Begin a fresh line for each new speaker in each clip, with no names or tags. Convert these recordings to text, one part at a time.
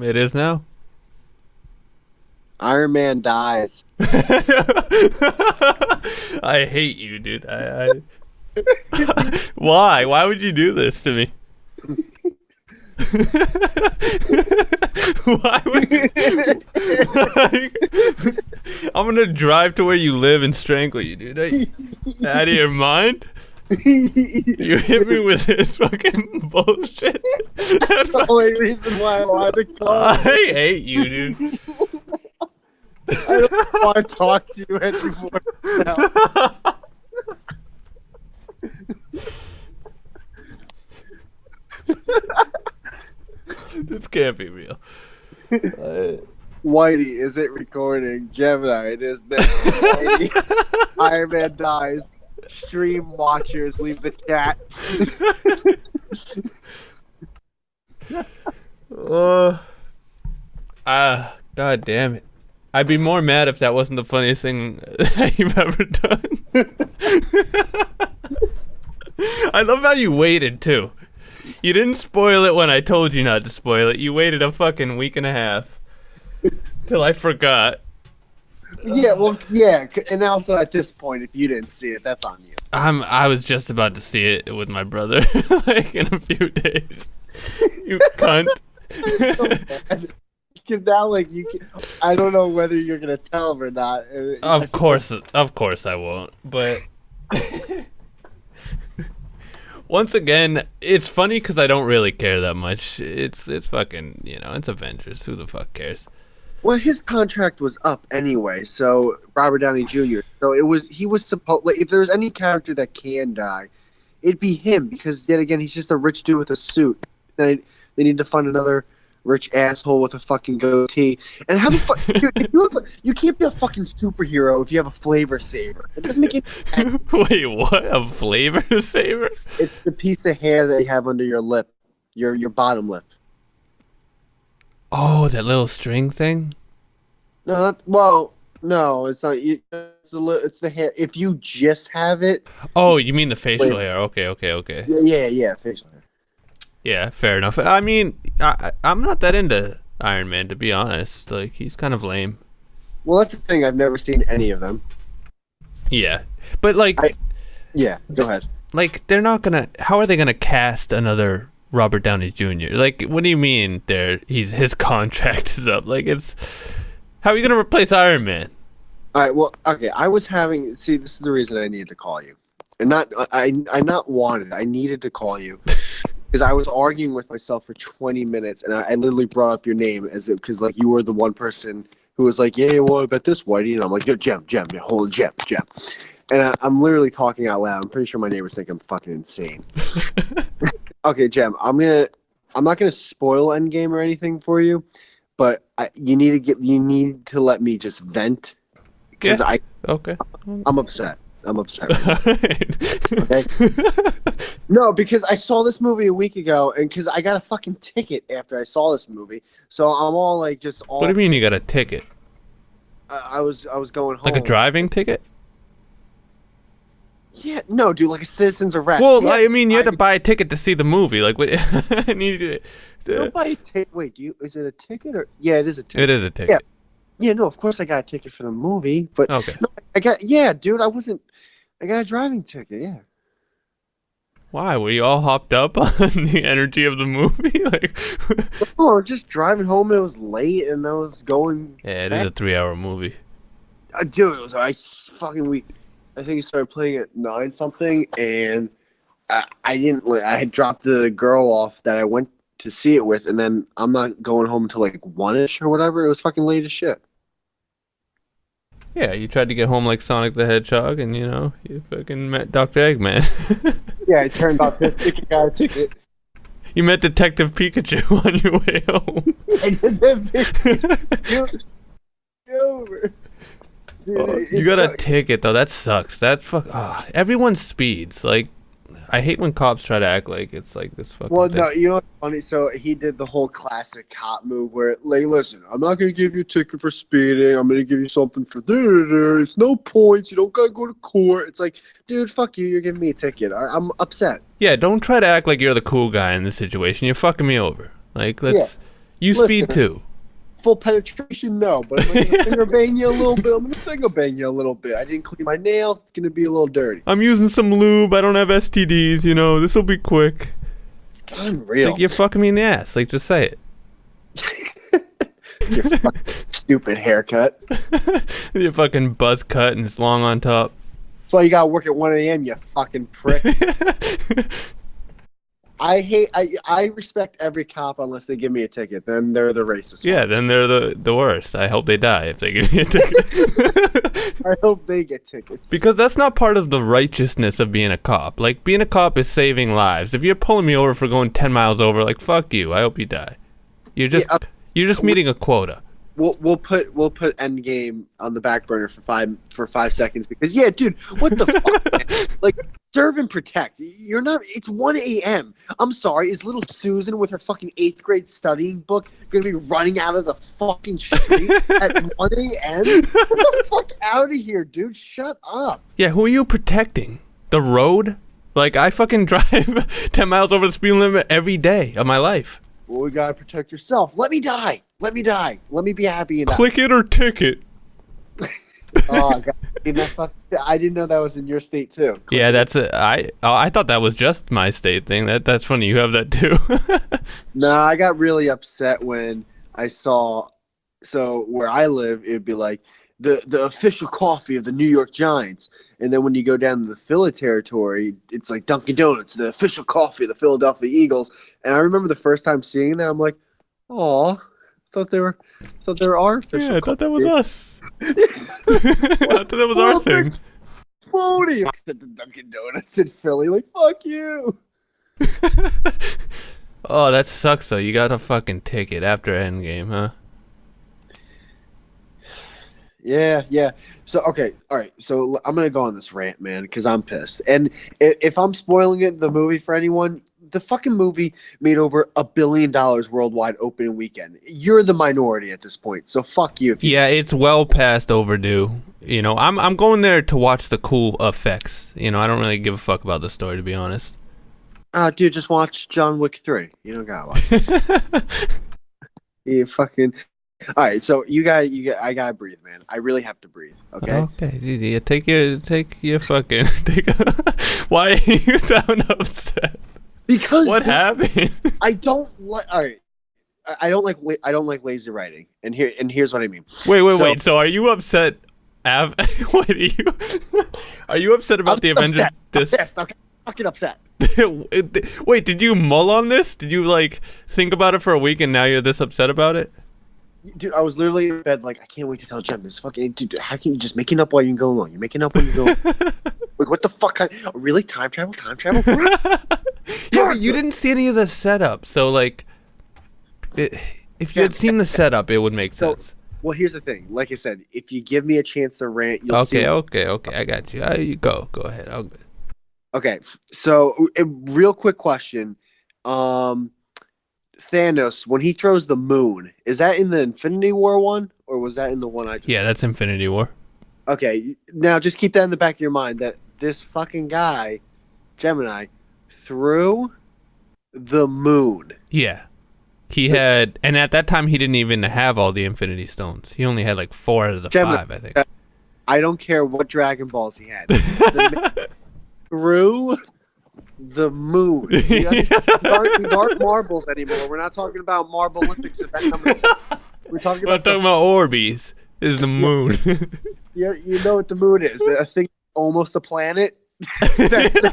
It is now.
Iron Man dies.
I hate you, dude. Why? Why would you do this to me? Why would you? Like, I'm gonna drive to where you live and strangle you, dude. Out of your mind? You hit me with this fucking bullshit.
That's the only reason why I wanted to call
I
you.
hate you, dude.
I don't want to talk to you anymore now.
This can't be real.
Whitey, is it recording? Gemini, it is now. Whitey, Iron Man dies. Stream watchers, leave the chat.
God damn it. I'd be more mad if that wasn't the funniest thing you've ever done. I love how you waited, too. You didn't spoil it when I told you not to spoil it. You waited a fucking week and a half. Till I forgot.
Yeah, well, yeah, and also at this point, if you didn't see it, that's on you.
I was just about to see it with my brother, like, in a few days. You cunt.
Because now, like, I don't know whether you're gonna tell him or not.
Of course I won't. But once again, it's funny because I don't really care that much. It's fucking, it's Avengers. Who the fuck cares?
Well, his contract was up anyway, so Robert Downey Jr. So he was supposed. Like, if there's any character that can die, it'd be him because yet again he's just a rich dude with a suit. They need to find another rich asshole with a fucking goatee. And how the fuck you can't be a fucking superhero if you have a flavor saver. It doesn't make it.
Wait, what? A flavor saver?
It's the piece of hair that you have under your lip, your bottom lip.
Oh, that little string thing?
No, no, it's not. It's the hair. If you just have it.
Oh, you mean the facial hair? Okay.
Yeah, facial hair.
Yeah, fair enough. I mean, I'm not that into Iron Man, to be honest. Like, he's kind of lame.
Well, that's the thing. I've never seen any of them.
Yeah, but like,
yeah, go ahead.
Like, they're not gonna. How are they gonna cast another Robert Downey Jr.? Like, what do you mean? His contract is up. Like, how are you gonna replace Iron Man?
All right. Well, okay. See, this is the reason I needed to call you, and I not wanted. I needed to call you because I was arguing with myself for 20 minutes, and I literally brought up your name because like you were the one person who was like, yeah, well, I bet this Whitey, and I'm like, yo, Jem, yeah, hold Jem. And I'm literally talking out loud. I'm pretty sure my neighbors think I'm fucking insane. Okay, Jem, I'm not gonna spoil Endgame or anything for you, but you need to let me just vent because
Okay.
I'm upset. Okay. No, because I saw this movie a week ago, and because I got a fucking ticket after I saw this movie, so I'm all like,
What do you mean you got a ticket?
I was going home.
Like a driving ticket?
Yeah, no, dude, like a citizen's arrest.
Well,
yeah,
I mean, you had to buy a ticket to see the movie. Like, what? I need to.
Don't buy a ticket. Wait, is it a ticket or? Yeah, it is a ticket.
It is a ticket.
Yeah, no, of course I got a ticket for the movie, but
okay.
No, dude, I got a driving ticket, yeah.
Why? Were you all hopped up on the energy of the movie? Like,
no, I was just driving home and it was late and I was going.
Yeah, it is a 3-hour movie.
Dude, it was fucking week. I think it started playing at 9 something, and I had dropped the girl off that I went to see it with, and then I'm not going home until like 1-ish or whatever. It was fucking late as shit.
Yeah, you tried to get home like Sonic the Hedgehog, and you fucking met Dr. Eggman.
Yeah, it turned out this ticket got a ticket.
You met Detective Pikachu on your way home.
I did that. Dude,
you got a ticket though. That sucks. Everyone speeds. Like, I hate when cops try to act like it's like this fucking
Well,
thing.
no, you know what's funny? So he did the whole classic cop move where, like, listen, I'm not going to give you a ticket for speeding. I'm going to give you something for It's no points. You don't got to go to court. It's like, dude, fuck you. You're giving me a ticket. I'm upset.
Yeah, don't try to act like you're the cool guy in this situation. You're fucking me over. Like, You speed too.
Full penetration, no, but I'm gonna finger bang you a little bit. I'm gonna finger bang you a little bit. I didn't clean my nails. It's gonna be a little dirty.
I'm using some lube. I don't have STDs. You know, this will be quick.
Unreal.
It's like you're fucking me in the ass. Like, just say it.
Your fucking stupid haircut.
Your fucking buzz cut and it's long on top.
That's why you gotta work at 1 a.m. You fucking prick. I respect every cop unless they give me a ticket. Then they're the racist
Yeah,
ones.
then they're the worst. I hope they die if they give me a ticket.
I hope they get tickets.
Because that's not part of the righteousness of being a cop. Like, being a cop is saving lives. If you're pulling me over for going 10 miles over, like, fuck you. I hope you die. You're just meeting a quota.
We'll put Endgame on the back burner for 5 seconds because dude, what the fuck? Man? Like, serve and protect. You're not. It's 1 a.m. I'm sorry. Is little Susan with her fucking 8th grade studying book gonna be running out of the fucking street at 1 a.m.? Get the fuck out of here, dude. Shut up.
Yeah, who are you protecting? The road? Like, I fucking drive 10 miles over the speed limit every day of my life.
Well, we gotta protect yourself. Let me die. Let me die. Let me be happy and die.
Click it or ticket.
Oh God. I didn't know that was in your state too.
Yeah, that's it. I thought that was just my state thing. That's funny. You have that too.
No, I got really upset when I saw. So where I live, it'd be like the official coffee of the New York Giants, and then when you go down to the Philly territory, it's like Dunkin' Donuts, the official coffee of the Philadelphia Eagles. And I remember the first time seeing that, I'm like, "Oh, thought they were our official."
Yeah, I thought that was us. I thought that was our thing.
Phony. I said the Dunkin' Donuts in Philly, like, fuck you.
Oh, that sucks though. You got a fucking ticket after Endgame, huh?
Yeah. So, okay, all right. So I'm gonna go on this rant, man, because I'm pissed. And if I'm spoiling the movie for anyone, the fucking movie made over $1 billion worldwide opening weekend. You're the minority at this point, so fuck you.
Yeah, it's well past overdue. You know, I'm going there to watch the cool effects. You know, I don't really give a fuck about the story, to be honest.
Dude, just watch John Wick 3. You don't gotta watch it. You fucking. All right, so I gotta breathe, man. I really have to breathe. Okay.
Okay, yeah, take your fucking. Why are you sound upset?
Because
what happened?
I don't like. All right, I don't like lazy writing, and here's what I mean.
Wait. So are you upset? What are you? Are you upset about the Avengers?
I'm fucking upset.
Wait, did you mull on this? Did you like think about it for a week and now you're this upset about it?
Dude, I was literally in bed like, I can't wait to tell Jem this fucking dude. How can you just making up while you go along? You're making up when you go. Wait, what the fuck? Really? Time travel?
Yeah, but you didn't see any of the setup, so like, if you had seen the setup, it would make sense.
Well, here's the thing. Like I said, if you give me a chance to rant, you'll see.
Okay. I got you. You go ahead. I'll go.
Okay, so a real quick question. Thanos, when he throws the moon, is that in the Infinity War one, or was that in the one I just...
Yeah, that's Infinity War.
Okay, now just keep that in the back of your mind, that this fucking guy, Gemini, threw the moon.
Yeah. He had... And at that time, he didn't even have all the Infinity Stones. He only had like 4 out of the
Gemini,
5, I think.
I don't care what Dragon Balls he had. Through... the moon. These aren't marbles anymore. We're not talking about Marble Olympics. We're talking about
Orbeez. Is the moon.
Yeah, you know what the moon is. A thing almost a planet.
The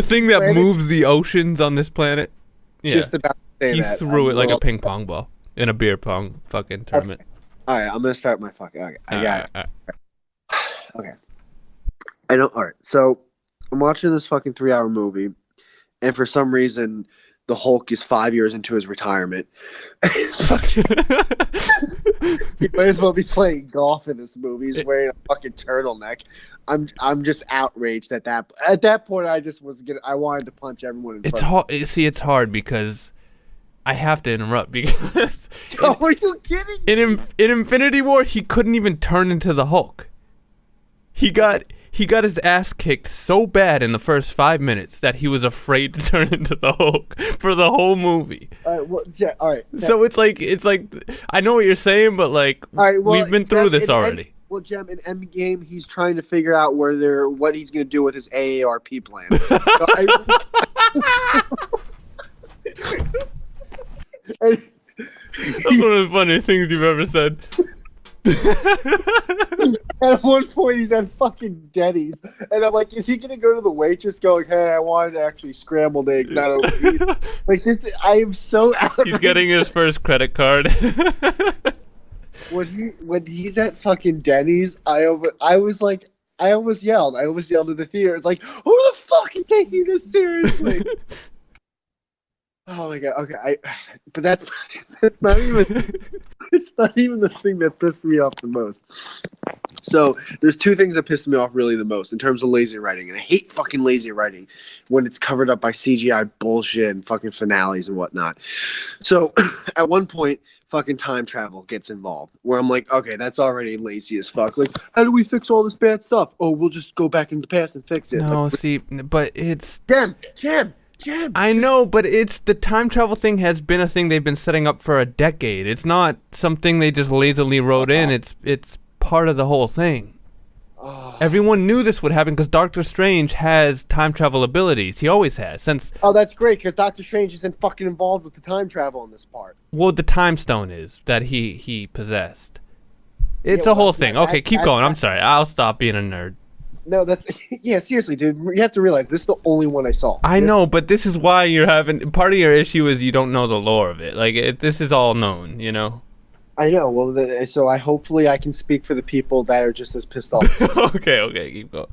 thing that
planet.
moves the oceans on this planet. Yeah.
Just about to say
he
that.
threw it like a ping pong ball in a beer pong fucking tournament.
Okay. All right, I'm gonna start my fucking. Okay, I got it. Okay. All right, so I'm watching this fucking 3-hour movie, and for some reason, the Hulk is 5 years into his retirement. He might as well be playing golf in this movie. He's wearing a fucking turtleneck. I'm just outraged at that. At that point, I wanted to punch everyone in front.
It's hard. See, it's hard because I have to interrupt because.
Oh, are you kidding?
In Infinity War, he couldn't even turn into the Hulk. He got he got his ass kicked so bad in the first 5 minutes that he was afraid to turn into the Hulk for the whole movie.
All right, well, yeah, all right.
So it's like I know what you're saying, but like
All right, well,
we've been through this already.
Well, Jem, in Endgame, he's trying to figure out what he's going to do with his AARP plan. So
That's one of the funniest things you've ever said.
At one point, he's at fucking Denny's, and I'm like, is he going to go to the waitress going, hey, I wanted actually scrambled eggs, not a like this? I am so out.
He's getting his first credit card.
When he's at fucking Denny's, I was like, I almost yelled. I almost yelled at the theater. It's like, who the fuck is taking this seriously? Oh my god. Okay, but that's not even it's not even the thing that pissed me off the most. So there's two things that pissed me off really the most in terms of lazy writing, and I hate fucking lazy writing when it's covered up by CGI bullshit and fucking finales and whatnot. So at one point, fucking time travel gets involved, where I'm like, okay, that's already lazy as fuck. Like, how do we fix all this bad stuff? Oh, we'll just go back into the past and fix it.
No,
like,
see, but it's
Jam.
I know, but it's the time travel thing has been a thing they've been setting up for a decade. It's not something they just lazily wrote in. It's part of the whole thing. Everyone knew this would happen because Doctor Strange has time travel abilities. He always has since.
Oh, that's great because Doctor Strange isn't fucking involved with the time travel in this part.
Well, the time stone is that he possessed. It's a whole thing. Okay, keep going. I'm sorry. I'll stop being a nerd.
No, that's yeah. Seriously, dude, you have to realize this is the only one I saw.
I know, but this is why you're having part of your issue is you don't know the lore of it. Like this is all known, you know.
I know. Well, so hopefully I can speak for the people that are just as pissed off.
Okay, keep going.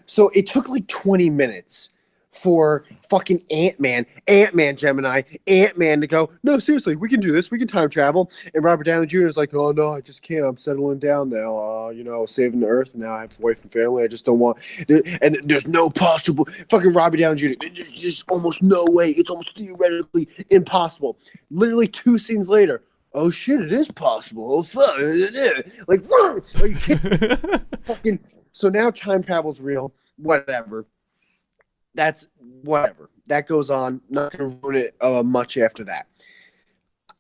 So it took like 20 minutes for fucking Ant-Man, Gemini, Ant-Man to go, no, seriously, we can do this. We can time travel. And Robert Downey Jr. is like, oh, no, I just can't. I'm settling down now. Saving the earth. And now I have a wife and family. I just don't want. And there's no possible. Fucking Robert Downey Jr. There's just almost no way. It's almost theoretically impossible. Literally 2 scenes later. Oh, shit, it is possible. Oh, fuck. Like, are you kidding? Fucking. So now time travel's real. Whatever. That's whatever. That goes on. Not going to ruin it much after that.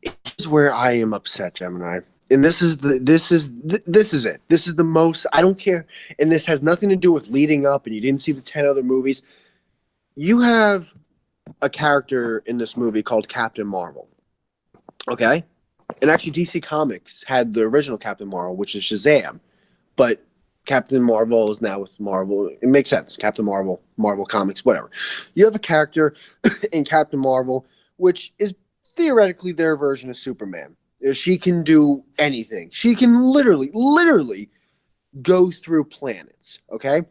Here's where I am upset, Gemini. And this is it. This is the most. I don't care. And this has nothing to do with leading up. And you didn't see the 10 other movies. You have a character in this movie called Captain Marvel. Okay, and actually, DC Comics had the original Captain Marvel, which is Shazam, but Captain Marvel is now with Marvel. It makes sense. Captain Marvel, Marvel Comics, whatever. You have a character in Captain Marvel, which is theoretically their version of Superman. She can do anything. She can literally go through planets, okay?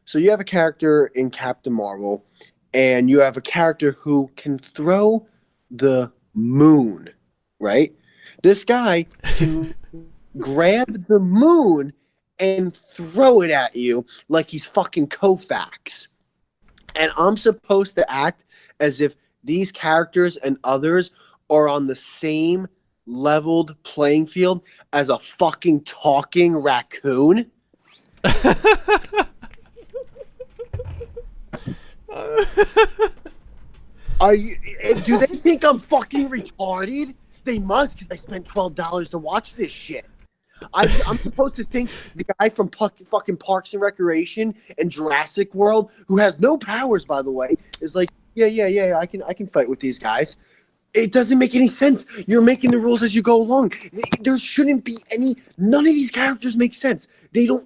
So you have a character in Captain Marvel, and you have a character who can throw the moon, right? This guy can grab the moon and throw it at you like he's fucking Koufax. And I'm supposed to act as if these characters and others are on the same leveled playing field as a fucking talking raccoon? Do they think I'm fucking retarded? They must, because I spent $12 to watch this shit. I'm supposed to think the guy from fucking Parks and Recreation and Jurassic World, who has no powers, by the way, is like, yeah, I can fight with these guys. It doesn't make any sense. You're making the rules as you go along. There shouldn't be none of these characters make sense.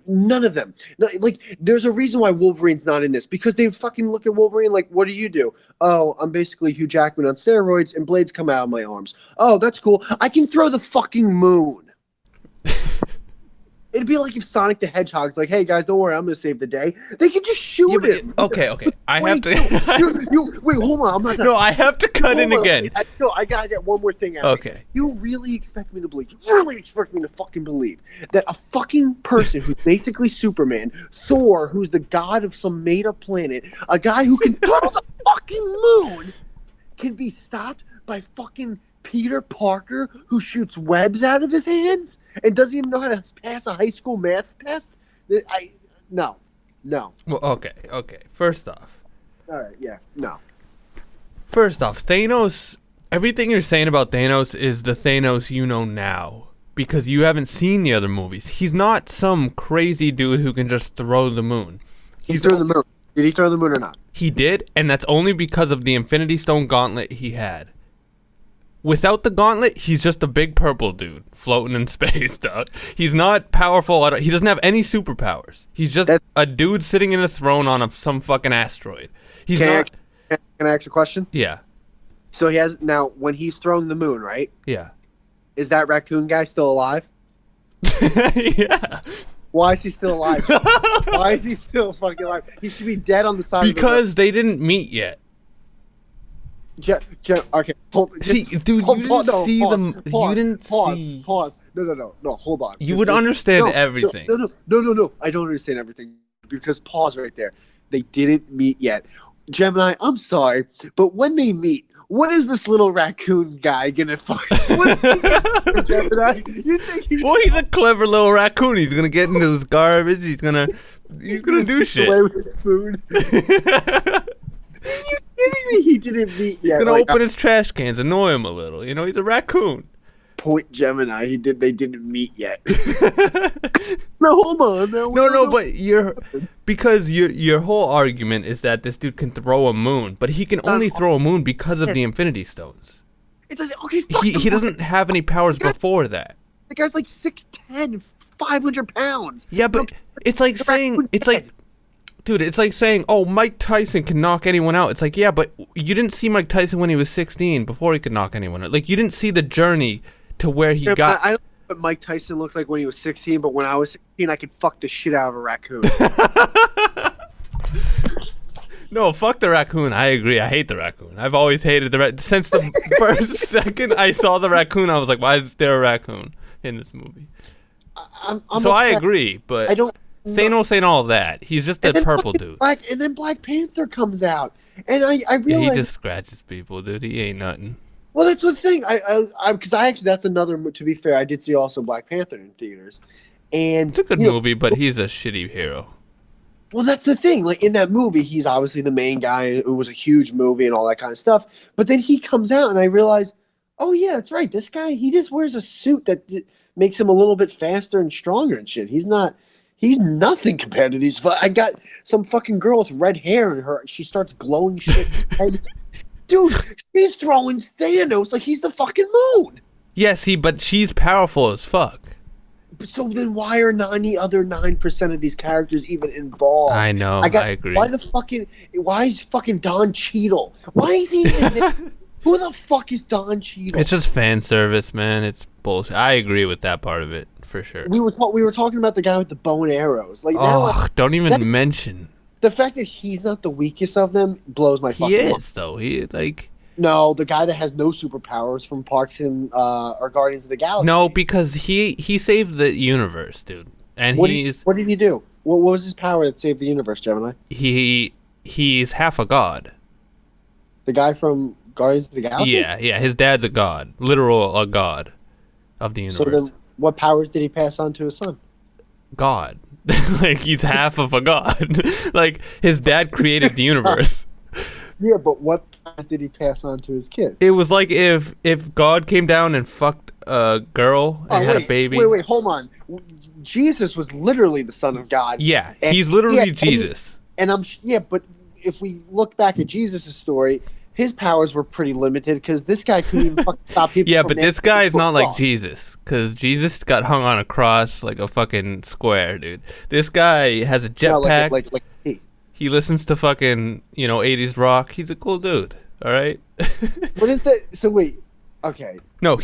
None of them. Like, there's a reason why Wolverine's not in this, because they fucking look at Wolverine like, what do? Oh, I'm basically Hugh Jackman on steroids and blades come out of my arms. Oh, that's cool. I can throw the fucking moon. It'd be like if Sonic the Hedgehog's like, hey guys, don't worry, I'm gonna save the day. They can just shoot him.
Okay. I have to.
Wait, hold on. I'm not done.
No, I have to cut in again.
I gotta get one more thing out.
Okay.
You really expect me to believe? You really expect me to fucking believe that a fucking person who's basically Superman, Thor, who's the god of some made-up planet, a guy who can throw the fucking moon, can be stopped by fucking Peter Parker, who shoots webs out of his hands and doesn't even know how to pass a high school math test? No, no.
Well, okay. First off,
All right, yeah, no.
Thanos. Everything you're saying about Thanos is the Thanos you know now because you haven't seen the other movies. He's not some crazy dude who can just throw the moon.
He threw the moon. Did he throw the moon or not?
He did, and that's only because of the Infinity Stone gauntlet he had. Without the gauntlet, he's just a big purple dude floating in space, dog. He's not powerful at all. He doesn't have any superpowers. He's just a dude sitting in a throne on some fucking asteroid. He's not.
Can I ask a question?
Yeah.
So he has now when he's thrown the moon, right?
Yeah.
Is that raccoon guy still alive?
Yeah.
Why is he still alive? Why is he still fucking alive? He should be dead on the side.
Because they didn't meet yet.
Okay,
see, dude, you didn't see them. You didn't see.
Pause. No. Hold on.
You would understand everything.
No. I don't understand everything because pause right there. They didn't meet yet. Gemini, I'm sorry, but when they meet, what is this little raccoon guy gonna find? Gemini, you think
he's a clever little raccoon. He's gonna get into his garbage. He's gonna do shit.
Away with his food. Are you kidding me? He didn't meet yet.
He's gonna open his trash cans, annoy him a little. You know, he's a raccoon.
Point Gemini. They didn't meet yet. No, hold on.
No, but your whole argument is that this dude can throw a moon, but he can only throw a moon because of the Infinity Stones.
It doesn't. Okay,
he doesn't have any powers before that.
The guy's like 6'10", 500 pounds.
Yeah, but it's like saying Dude, it's like saying, oh, Mike Tyson can knock anyone out. It's like, yeah, but you didn't see Mike Tyson when he was 16 before he could knock anyone out. Like, you didn't see the journey to where he got.
I don't know what Mike Tyson looked like when he was 16, but when I was 16, I could fuck the shit out of a raccoon.
No, fuck the raccoon. I agree. I hate the raccoon. I've always hated the raccoon. Since the first second I saw the raccoon, I was like, why is there a raccoon in this movie? I agree, but
I don't.
Thanos ain't all that. He's just a purple dude.
And then Black Panther comes out, and I realize
he just scratches people, dude. He ain't nothing.
Well, that's the thing. Because I actually that's another. To be fair, I did see also Black Panther in theaters, and
it's a good movie, but he's a shitty hero.
Well, that's the thing. Like in that movie, he's obviously the main guy. It was a huge movie and all that kind of stuff. But then he comes out, and I realize, oh yeah, that's right. This guy, he just wears a suit that makes him a little bit faster and stronger and shit. He's nothing compared to these. I got some fucking girl with red hair and she starts glowing shit. Dude, she's throwing Thanos like he's the fucking moon.
Yeah, see, but she's powerful as fuck.
So then why are 9% of these characters even involved?
I know, I agree.
Why is fucking Don Cheadle? Why is he even there? Who the fuck is Don Cheadle?
It's just fan service, man. It's bullshit. I agree with that part of it. For sure.
We were talking about the guy with the bow and arrows. Like,
don't even mention
the fact that he's not the weakest of them blows my fucking mind.
He is though.
No, the guy that has no superpowers from Parks and or Guardians of the Galaxy.
No, because he saved the universe, dude. And
what did he do? What was his power that saved the universe, Gemini?
He's half a god.
The guy from Guardians of the Galaxy.
Yeah. His dad's a god, a god of the universe.
So then, what powers did he pass on to his son?
God. Like, he's half of a god. Like, his dad created the universe.
Yeah, but what powers did he pass on to his kid?
It was like if God came down and fucked a girl and had a baby.
Wait, hold on. Jesus was literally the son of God.
Yeah, he's literally Jesus.
But if we look back at Jesus' story, his powers were pretty limited because this guy couldn't even fucking stop people.
Yeah, but this guy is not like Jesus because Jesus got hung on a cross like a fucking square, dude. This guy has a jetpack.
No, like
he listens to fucking 80s rock. He's a cool dude. All right.
What is that? So wait. Okay.
No.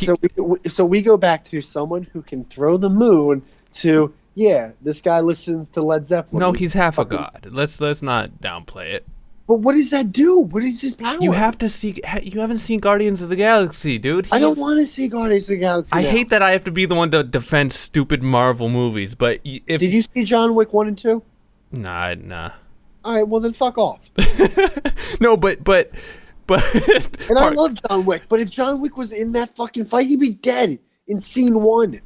So we go back to someone who can throw the moon to this guy listens to Led Zeppelin.
No, he's half a god. Let's not downplay it.
But what does that do? What is his power?
You have to see. You haven't seen Guardians of the Galaxy, dude.
I don't want to see Guardians of the Galaxy.
I hate that I have to be the one to defend stupid Marvel movies. But
did you see John Wick 1 and 2?
Nah.
All right, well then fuck off.
No, but.
And I love John Wick, but if John Wick was in that fucking fight, he'd be dead in scene 1.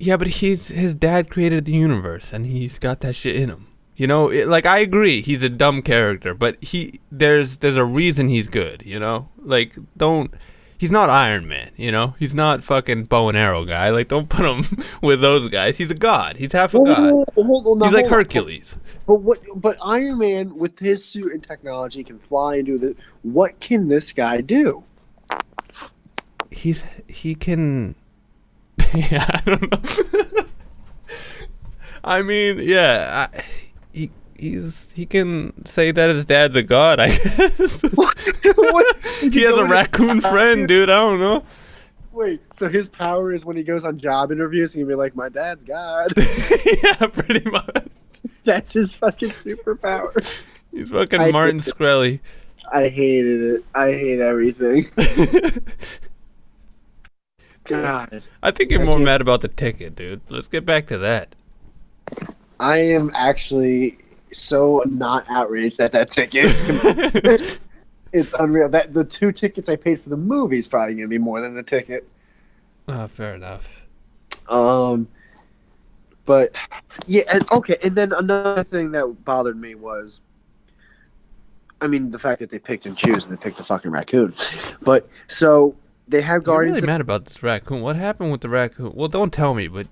Yeah, but his dad created the universe, and he's got that shit in him. You know, like I agree, he's a dumb character, but there's a reason he's good. You know, like don't. He's not Iron Man, you know. He's not fucking bow and arrow guy. Like, don't put him with those guys. He's a god. He's half a god. He's like Hercules.
But Iron Man with his suit and technology can fly and do the. What can this guy do?
He can. Yeah, I don't know. I mean, yeah, he can say that his dad's a god, I guess. He has a raccoon friend, dude. I don't know.
Wait, so his power is when he goes on job interviews, he can be like, "My dad's God."
Yeah, pretty much.
That's his fucking superpower.
He's fucking Martin Shkreli.
I hated it. I hate everything. God.
I think you're more mad about the ticket, dude. Let's get back to that.
I am actually so not outraged at that ticket. It's unreal. That the 2 tickets I paid for the movie is probably gonna be more than the ticket.
Fair enough.
But yeah, and then another thing that bothered me was, I mean, the fact that they picked and choose and they picked the fucking raccoon. But so they have Guardians.
I'm really mad about this raccoon. What happened with the raccoon? Well, don't tell me, but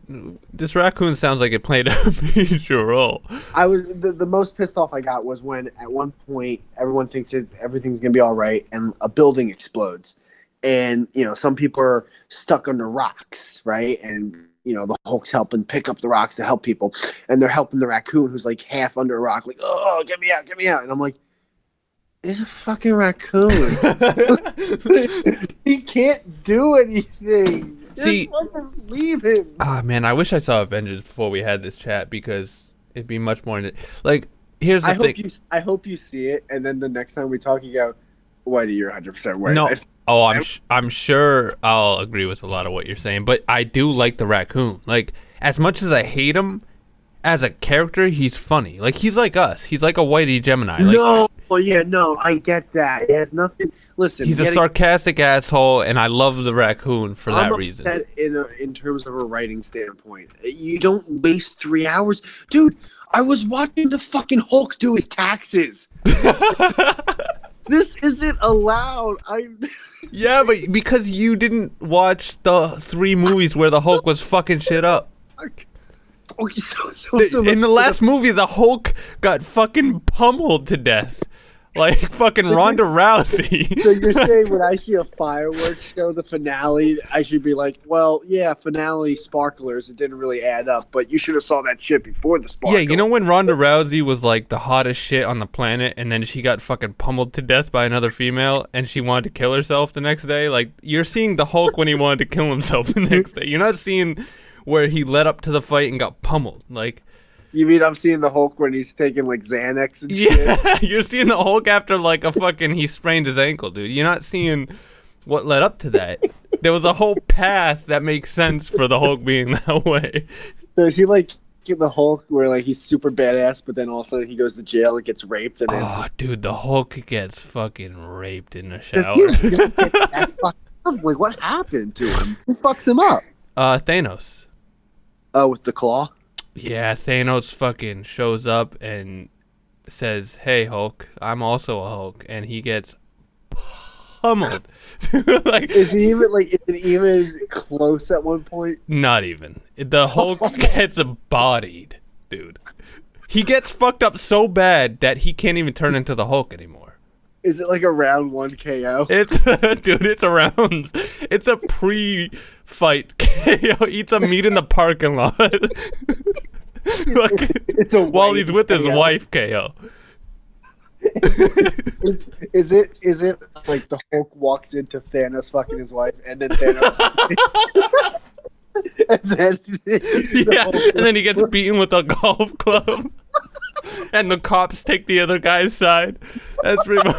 this raccoon sounds like it played a major role.
I was the most pissed off I got was when at one point everyone thinks everything's gonna be all right and a building explodes, and some people are stuck under rocks, right? And the Hulk's helping pick up the rocks to help people, and they're helping the raccoon who's like half under a rock, like, oh, get me out, and I'm like, it's a fucking raccoon. He can't do anything.
See,
just leave him.
Ah, man, I wish I saw Avengers before we had this chat because it'd be much more. Like, here's the thing.
I hope you see it, and then the next time we talk, you go, "Whitey, you're 100% right."
No, I'm sure I'll agree with a lot of what you're saying, but I do like the raccoon. Like, as much as I hate him, as a character, he's funny. Like, he's like us. He's like a Whitey Gemini. Like,
no, I get that. It has nothing. Listen,
he's a sarcastic asshole, and I love the raccoon for that reason.
In terms of a writing standpoint, you don't waste 3 hours, dude. I was watching the fucking Hulk do his taxes. This isn't allowed.
Yeah, but because you didn't watch the 3 movies where the Hulk was fucking shit up. In the last movie, the Hulk got fucking pummeled to death. Like fucking Ronda Rousey.
So you're saying when I see a fireworks show, the finale, I should be like, well, yeah, finale sparklers. It didn't really add up, but you should have saw that shit before the sparkle.
Yeah, you know when Ronda Rousey was like the hottest shit on the planet, and then she got fucking pummeled to death by another female, and she wanted to kill herself the next day? Like, you're seeing the Hulk when he wanted to kill himself the next day. You're not seeing where he led up to the fight and got pummeled. Like,
you mean I'm seeing the Hulk when he's taking like Xanax and shit?
Yeah, you're seeing the Hulk after like he sprained his ankle, dude. You're not seeing what led up to that. There was a whole path that makes sense for the Hulk being that way.
So is he like the Hulk where like he's super badass, but then all of a sudden he goes to jail and gets raped? And
dude, the Hulk gets fucking raped in the shower.
Like, what happened to him? Who fucks him up?
Thanos.
Oh, with the claw?
Yeah, Thanos fucking shows up and says, "Hey, Hulk, I'm also a Hulk," and he gets pummeled. Like,
is it even close at one point?
Not even. The Hulk gets bodied, dude. He gets fucked up so bad that he can't even turn into the Hulk anymore.
Is it like a round 1 KO?
It's a round. It's a pre-fight KO. Eats a meat in the parking lot. While he's with his wife KO.
Is it like the Hulk walks into Thanos fucking his wife and then Thanos and then
he gets beaten with a golf club. And the cops take the other guy's side. That's pretty much.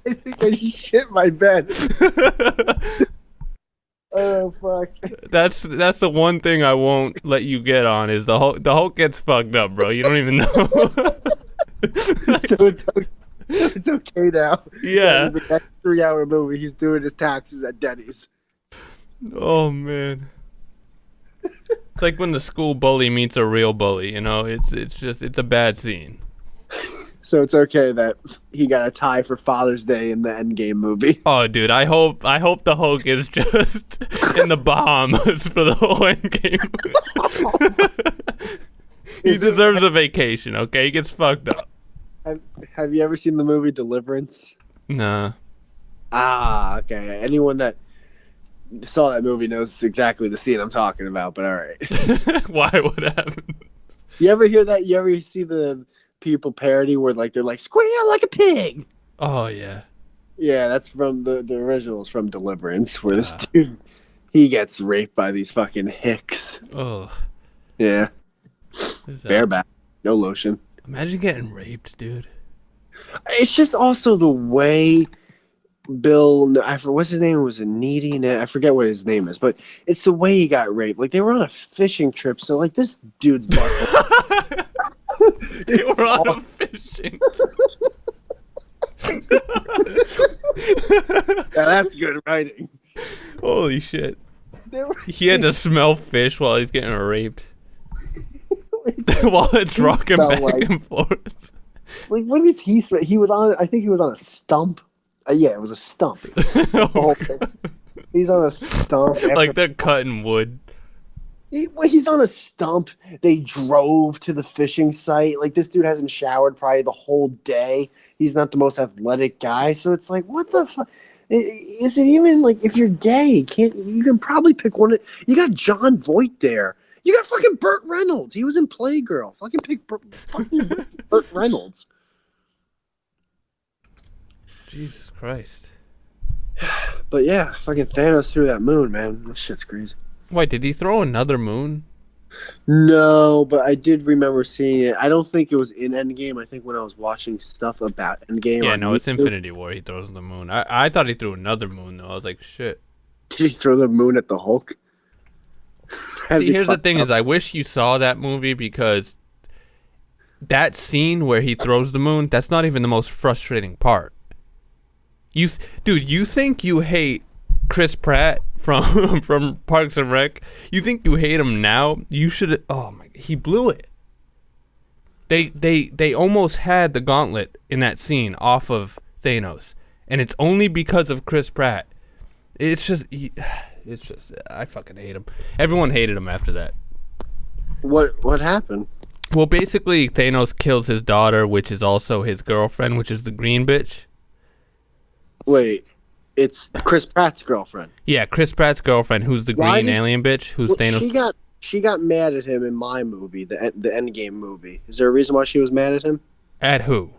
I think I shit my bed. Oh fuck.
That's the one thing I won't let you get on is the Hulk gets fucked up, bro. You don't even know.
It's okay now.
Yeah.
The next 3-hour movie, he's doing his taxes at Denny's.
Oh man. It's like when the school bully meets a real bully, you know? It's a bad scene.
So it's okay that he got a tie for Father's Day in the Endgame movie.
Oh dude, I hope the Hulk is just in the Bahamas for the whole Endgame. He deserves a vacation, okay? He gets fucked up.
Have you ever seen the movie Deliverance?
Nah.
Ah, okay. Anyone that saw that movie knows exactly the scene I'm talking about, but all right.
Why would happen?
You ever hear that? You ever see the people parody where they're like, squeal like a pig?
Oh, yeah.
Yeah, that's from the originals from Deliverance, where this dude, he gets raped by these fucking hicks.
Oh.
Yeah. Bareback. No lotion.
Imagine getting raped, dude.
It's just also the way Bill, what's his name? Was it Needy? I forget what his name is, but it's the way he got raped. Like, they were on a fishing trip, so like this dude's butt.
They were on a fishing.
Yeah, that's good writing.
Holy shit. He had to smell fish while he's getting raped. While it's rocking back and forth.
Like, what did he smell? He was on, I think he was on a stump. Yeah, it was a stump.
Oh,
he's on a stump.
Like they're cutting wood.
He's on a stump. They drove to the fishing site. Like, this dude hasn't showered probably the whole day. He's not the most athletic guy. So it's like, what the fuck? Is it even like, if you're gay, you can probably pick one. You got John Voight there. You got fucking Burt Reynolds. He was in Playgirl. Fucking pick Burt Reynolds.
Jesus Christ.
But yeah, fucking Thanos threw that moon, man. That shit's crazy.
Wait, did he throw another moon?
No, but I did remember seeing it. I don't think it was in Endgame. I think when I was watching stuff about Endgame.
Yeah, no, it's Infinity War. He throws the moon. I thought he threw another moon, though. I was like, shit.
Did he throw the moon at the Hulk?
See, here's the thing is, I wish you saw that movie because that scene where he throws the moon, that's not even the most frustrating part. Dude, you think you hate Chris Pratt from Parks and Rec? You think you hate him now? You should. Oh my! He blew it. They almost had the gauntlet in that scene off of Thanos, and it's only because of Chris Pratt. It's just I fucking hate him. Everyone hated him after that.
What happened?
Well, basically, Thanos kills his daughter, which is also his girlfriend, which is the green bitch.
Wait, it's Chris Pratt's girlfriend.
Yeah, Chris Pratt's girlfriend, who's the green alien bitch, who's Thanos.
She got mad at him in my movie, the Endgame movie. Is there a reason why she was mad at him?
At who?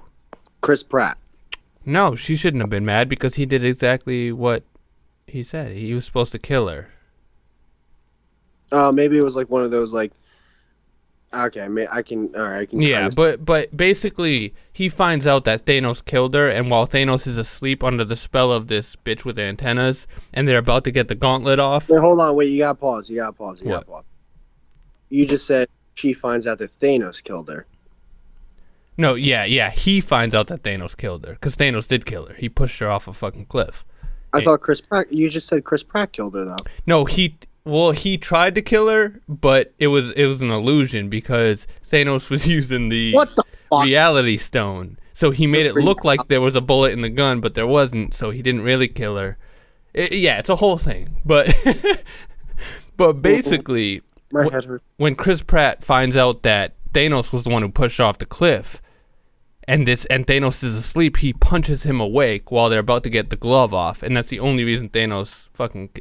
Chris Pratt.
No, she shouldn't have been mad because he did exactly what he said. He was supposed to kill her.
Maybe it was like one of those like. Okay, I can. All right, I can.
Yeah, but basically, he finds out that Thanos killed her, and while Thanos is asleep under the spell of this bitch with antennas, and they're about to get the gauntlet off.
Wait, hold on. Wait, you gotta pause. You gotta pause. You just said she finds out that Thanos killed her.
No, yeah. He finds out that Thanos killed her because Thanos did kill her. He pushed her off a fucking cliff.
I thought Chris Pratt. You just said Chris Pratt killed her though.
No, he tried to kill her, but it was an illusion because Thanos was using the reality stone. So he made it look like there was a bullet in the gun, but there wasn't, so he didn't really kill her. It's a whole thing. But but basically, when Chris Pratt finds out that Thanos was the one who pushed off the cliff, and Thanos is asleep, he punches him awake while they're about to get the glove off, and that's the only reason Thanos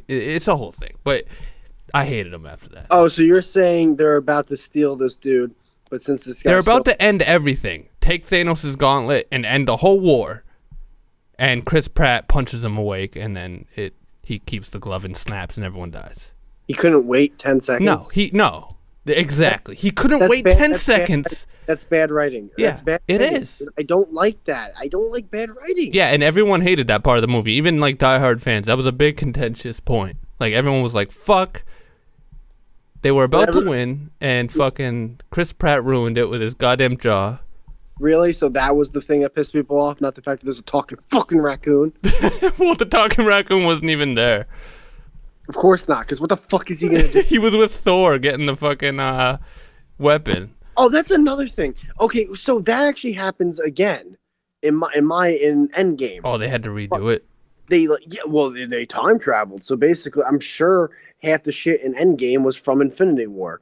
it's a whole thing. But I hated him after that.
Oh, so you're saying they're about to steal this dude, but since this guy...
They're about to end everything. Take Thanos' gauntlet and end the whole war. And Chris Pratt punches him awake, and then he keeps the glove and snaps, and everyone dies.
He couldn't wait 10 seconds?
No. Exactly. He couldn't wait 10 seconds.
That's bad writing.
Yeah,
that's bad
it
writing.
is.
I don't like that. I don't like bad writing.
Yeah, and everyone hated that part of the movie. Even like diehard fans. That was a big contentious point. Like everyone was like, fuck. They were about to win, and fucking Chris Pratt ruined it with his goddamn jaw.
Really? So that was the thing that pissed people off, not the fact that there's a talking fucking raccoon.
Well, the talking raccoon wasn't even there.
Of course not, because what the fuck is he gonna do?
He was with Thor getting the fucking weapon.
Oh, that's another thing. Okay, so that actually happens again in Endgame.
Oh, they had to redo it.
They like yeah, well they time traveled. So basically, I'm sure half the shit in Endgame was from Infinity War.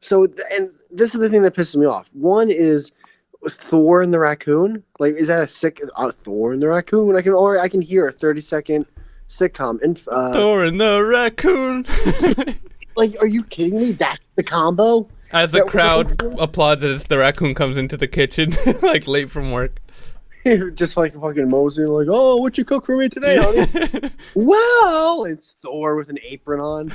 So and this is the thing that pisses me off. One is Thor and the raccoon. Like, is that a sick Thor and the raccoon? I can hear a 30-second sitcom.
Thor and the raccoon.
Like, are you kidding me? That's the combo.
As the crowd applauds as the raccoon comes into the kitchen, like late from work.
Just like fucking moseying, like, oh, what you cook for me today, honey? Well, it's Thor with an apron on.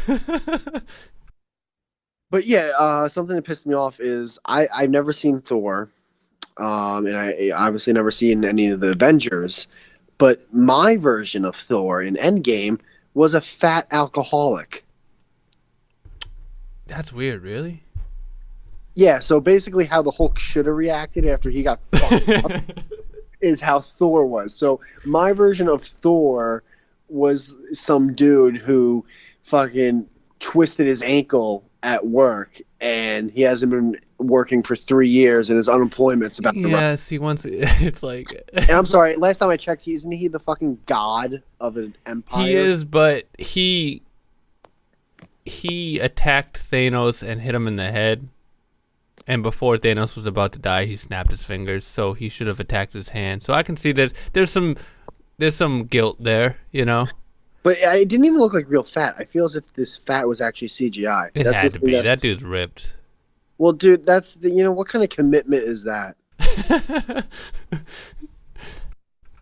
But yeah, something that pissed me off is I've never seen Thor, and I obviously never seen any of the Avengers. But my version of Thor in Endgame was a fat alcoholic.
That's weird, really?
Yeah, so basically how the Hulk should have reacted after he got fucked up is how Thor was. So my version of Thor was some dude who fucking twisted his ankle at work and he hasn't been working for 3 years and his unemployment's about to run.
Yes, he wants it's like
And I'm sorry, last time I checked, isn't he the fucking god of an empire?
he is, but he attacked Thanos and hit him in the head. And before Thanos was about to die, he snapped his fingers, so he should have attacked his hand. So I can see that there's some guilt there, you know.
But it didn't even look like real fat. I feel as if this fat was actually CGI.
It had to be. That dude's ripped.
Well, dude, that's what kind of commitment is that?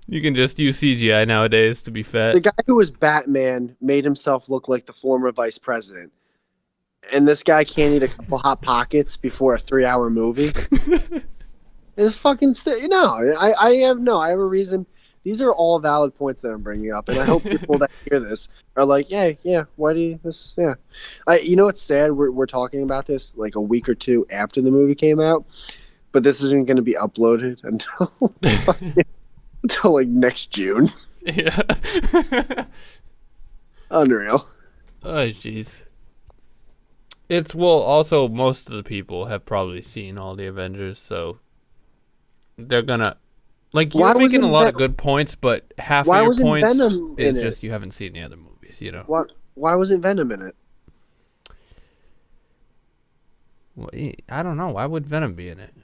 You can just use CGI nowadays to be fat.
The guy who was Batman made himself look like the former vice president. And this guy can't eat a couple Hot Pockets before a 3-hour movie. It's fucking I have a reason. These are all valid points that I'm bringing up, and I hope people that hear this are like, yeah, why do you this? Yeah, you know what's sad? We're talking about this like a week or two after the movie came out, but this isn't going to be uploaded until like next June.
Yeah.
Unreal.
Oh jeez. Also most of the people have probably seen all the Avengers, so they're gonna you're making a lot of good points, but half of your points is just you haven't seen the other movies, you know.
Why wasn't Venom in it?
Well, I don't know. Why would Venom be in it?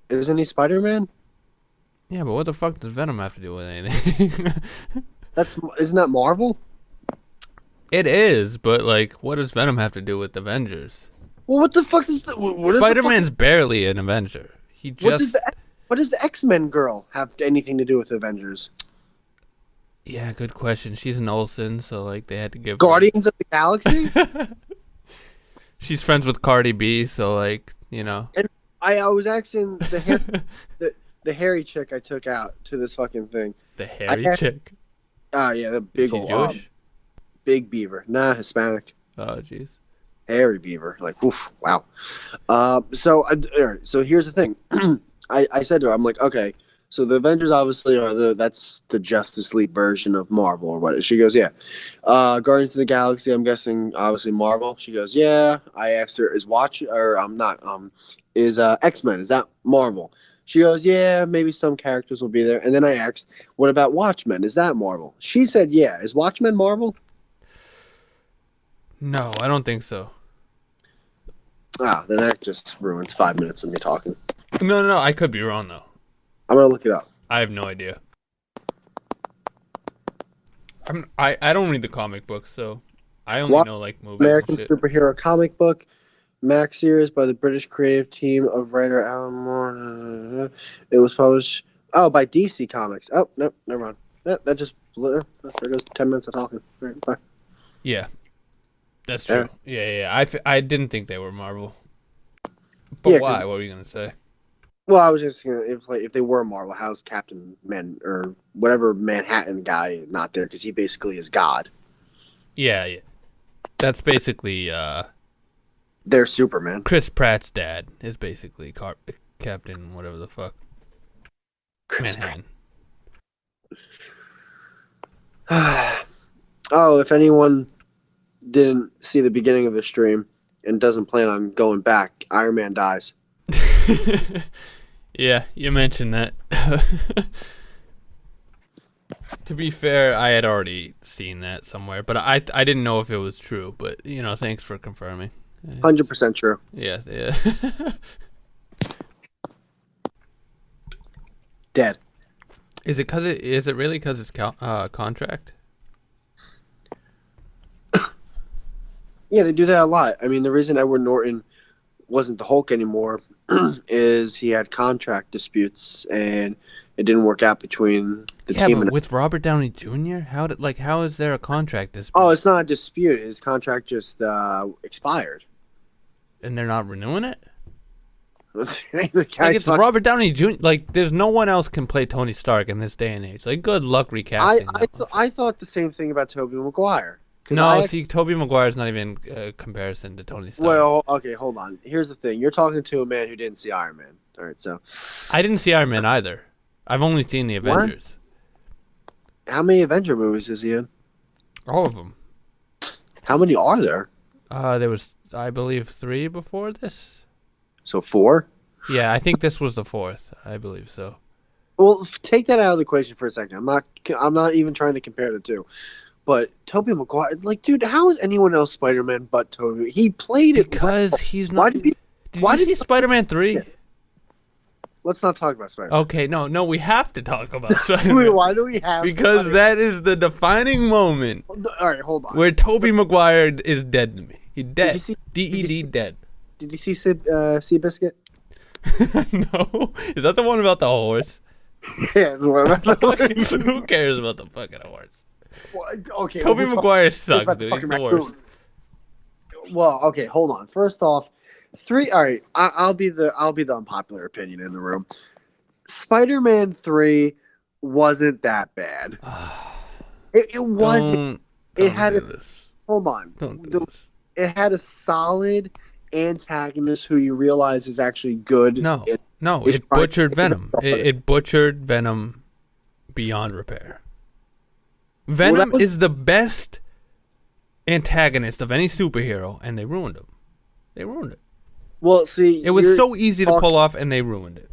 Isn't he Spider-Man?
Yeah, but what the fuck does Venom have to do with anything?
Isn't that Marvel?
It is, but what does Venom have to do with Avengers?
Well, what the fuck is
Spider-Man's barely an Avenger. He just.
What does the X-Men girl have anything to do with Avengers?
Yeah, good question. She's an Olsen, so they had to give
Guardians of the Galaxy.
She's friends with Cardi B, so you know.
And I was asking the hairy chick I took out to this fucking thing.
The hairy chick.
Oh yeah, the big old
Jewish?
Big beaver. Nah, Hispanic.
Oh jeez.
Hairy beaver. Oof, wow. So here's the thing. I said to her, I'm like, okay, so the Avengers obviously that's the Justice League version of Marvel or what? She goes, yeah. Guardians of the Galaxy, I'm guessing obviously Marvel. She goes, yeah. I asked her, is X-Men, is that Marvel? She goes, yeah, maybe some characters will be there. And then I asked, what about Watchmen? Is that Marvel? She said, yeah. Is Watchmen Marvel?
No, I don't think so.
Then that just ruins 5 minutes of me talking.
No, I could be wrong though.
I'm gonna look it up.
I have no idea. I don't read the comic books, so I only know movies.
American superhero comic book, Max series by the British creative team of writer Alan Moore. It was published by DC Comics. Oh no, never mind. That just there goes 10 minutes of talking. All right, bye.
Yeah, that's true. Yeah. I didn't think they were Marvel. But why? What were you gonna say?
Well, I was just gonna if they were Marvel, how's Captain or whatever Manhattan guy not there? Because he basically is God.
Yeah. That's basically
they're Superman.
Chris Pratt's dad is basically Captain whatever the fuck. Manhattan.
Oh, if anyone didn't see the beginning of the stream and doesn't plan on going back, Iron Man dies.
Yeah, you mentioned that. To be fair, I had already seen that somewhere, but I didn't know if it was true. But thanks for confirming.
100% true.
Yeah.
Dead.
Is it really because it's contract?
Yeah, they do that a lot. I mean, the reason Edward Norton wasn't the Hulk anymore is he had contract disputes and it didn't work out between the team.
But with Robert Downey Jr., how is there a contract dispute?
Oh, it's not a dispute. His contract just expired.
And they're not renewing it?
It's
Robert Downey Jr. Like, there's no one else can play Tony Stark in this day and age. Like, good luck recasting.
I thought the same thing about Tobey Maguire.
No, Tobey Maguire's not even a comparison to Tony Stark.
Well, okay, hold on. Here's the thing. You're talking to a man who didn't see Iron Man. All right, so.
I didn't see Iron Man either. I've only seen the Avengers.
What? How many Avenger movies is he in?
All of them.
How many are there?
There was, I believe, 3 before this.
So 4?
Yeah, I think this was the 4th. I believe so.
Well, take that out of the equation for a second. I'm not even trying to compare the two. But Tobey Maguire, like, dude, how is anyone else Spider-Man but Tobey? He played it
because he's not. Did you see Spider-Man 3?
Let's not talk about Spider-Man.
Okay, no, we have to talk about Spider-Man.
Wait, why do we have?
Because that is the defining moment.
All right, hold on.
Where Tobey Maguire is dead to me. He's dead. D-E-D, dead.
Did you see Seabiscuit?
No. Is that the one about the horse?
Yeah, it's the one about the horse.
Who cares about the fucking horse?
Well, okay.
Tobey Maguire sucks, dude. He's the worst.
Well, okay, hold on. First off, 3. All right, I'll be the unpopular opinion in the room. Spider-Man 3 wasn't that bad. It wasn't. It had hold on. It had a solid antagonist who you realize is actually good.
No, it butchered Venom. It butchered Venom beyond repair. Venom is the best antagonist of any superhero, and they ruined him. They ruined it.
Well, see,
it was so easy to pull off, and they ruined it.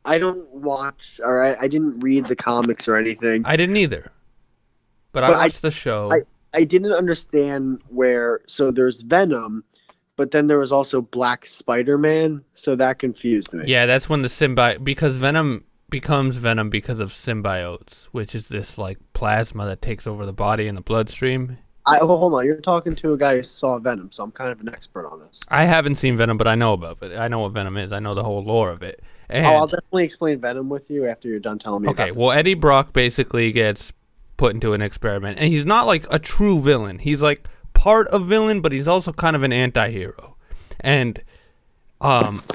I don't watch. All right, I didn't read the comics or anything.
I didn't either, but I watched the show.
I didn't understand where. So there's Venom, but then there was also Black Spider-Man. So that confused me.
Yeah, that's when the symbiote, because Venom becomes Venom because of symbiotes, which is this like plasma that takes over the body and the bloodstream.
Hold on, you're talking to a guy who saw Venom, so I'm kind of an expert on this.
I haven't seen Venom, but I know about it. I know what Venom is. I know the whole lore of it. And
I'll definitely explain Venom with you after you're done telling me.
Okay, well, Eddie Brock basically gets put into an experiment, and he's not like a true villain. He's like part of villain, but he's also kind of an anti-hero. And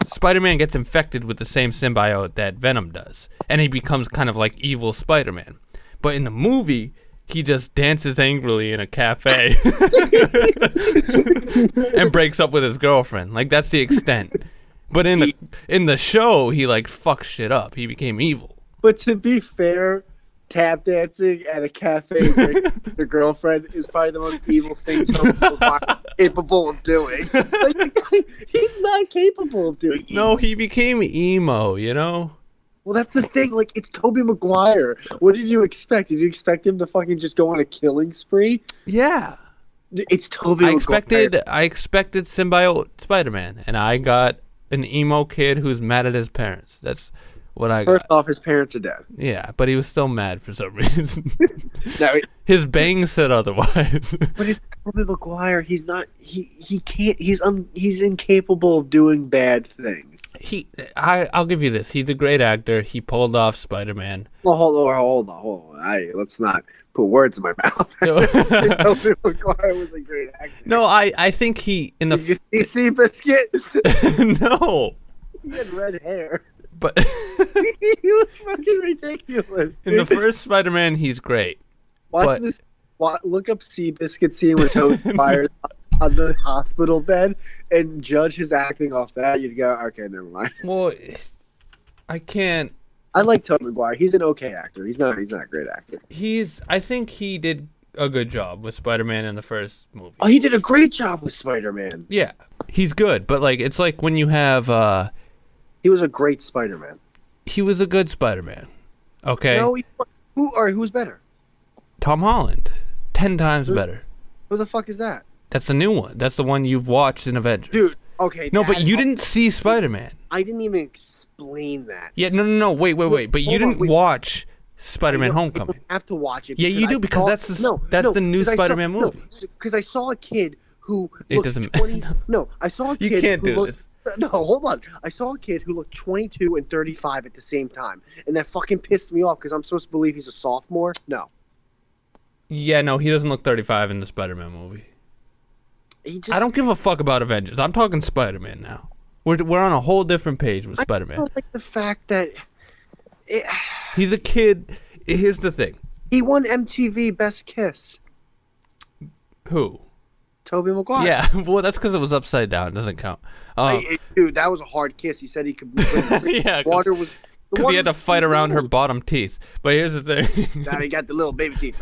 Spider-Man gets infected with the same symbiote that Venom does, and he becomes kind of like evil Spider-Man. But in the movie, he just dances angrily in a cafe and breaks up with his girlfriend. Like, that's the extent. But in the show, he like fucks shit up. He became evil.
But to be fair, tap dancing at a cafe with your girlfriend is probably the most evil thing Tobey Maguire is capable of doing. Like, he's not capable of doing.
No, he became emo.
Well, that's the thing. Like, it's Tobey Maguire. What did you expect? Did you expect him to fucking just go on a killing spree?
Yeah.
It's Tobey Maguire.
I expected symbiote Spider-Man, and I got an emo kid who's mad at his parents. That's what I got.
First off, his parents are dead.
Yeah, but he was still mad for some reason.
No,
his bang said otherwise.
But it's Tobey Maguire. He's not. He can't. He's incapable of doing bad things.
I'll give you this. He's a great actor. He pulled off Spider-Man.
Well, hold on. Let's not put words in my mouth. Tobey Maguire was a great actor.
No, I think he in the.
Did you see Biscuit?
No.
He had red hair.
But
he was fucking ridiculous. Dude.
In the first Spider-Man, he's great.
Watch this. Look up Seabiscuit scene where Tobey Maguire on the hospital bed and judge his acting off that. You'd go, okay, never mind.
Well, I can't.
I like Tobey Maguire. He's an okay actor. He's not a great actor.
I think he did a good job with Spider-Man in the first movie.
Oh, he did a great job with Spider-Man.
Yeah, he's good, but like it's like when you have
He was a great Spider-Man.
he was a good Spider-Man. Okay.
No, who's better?
Tom Holland, 10 times better.
Who the fuck is that?
That's the new one. That's the one you've watched in Avengers.
Dude, okay.
No, but you didn't see Spider-Man.
I didn't even explain that.
Yeah, no. Wait. But you didn't watch Spider-Man Homecoming.
I have to watch it.
Yeah, you do because that's the new Spider-Man movie.
Because I saw a kid who
It
looked
doesn't
20. No, I saw a kid.
You can't
who
do
looked,
this.
No, hold on. I saw a kid who looked 22 and 35 at the same time, and that fucking pissed me off because I'm supposed to believe he's a sophomore. No.
Yeah, no, he doesn't look 35 in the Spider-Man movie. I don't give a fuck about Avengers. I'm talking Spider-Man now. We're on a whole different page with Spider-Man.
I don't like the fact that
he's a kid. Here's the thing.
He won MTV Best Kiss.
Who?
Tobey Maguire.
Yeah, well, that's because it was upside down. It doesn't count.
Dude, that was a hard kiss. He said he could.
Yeah,
water was.
Because he had to fight around her bottom teeth. But here's the thing.
Now he got the little baby teeth.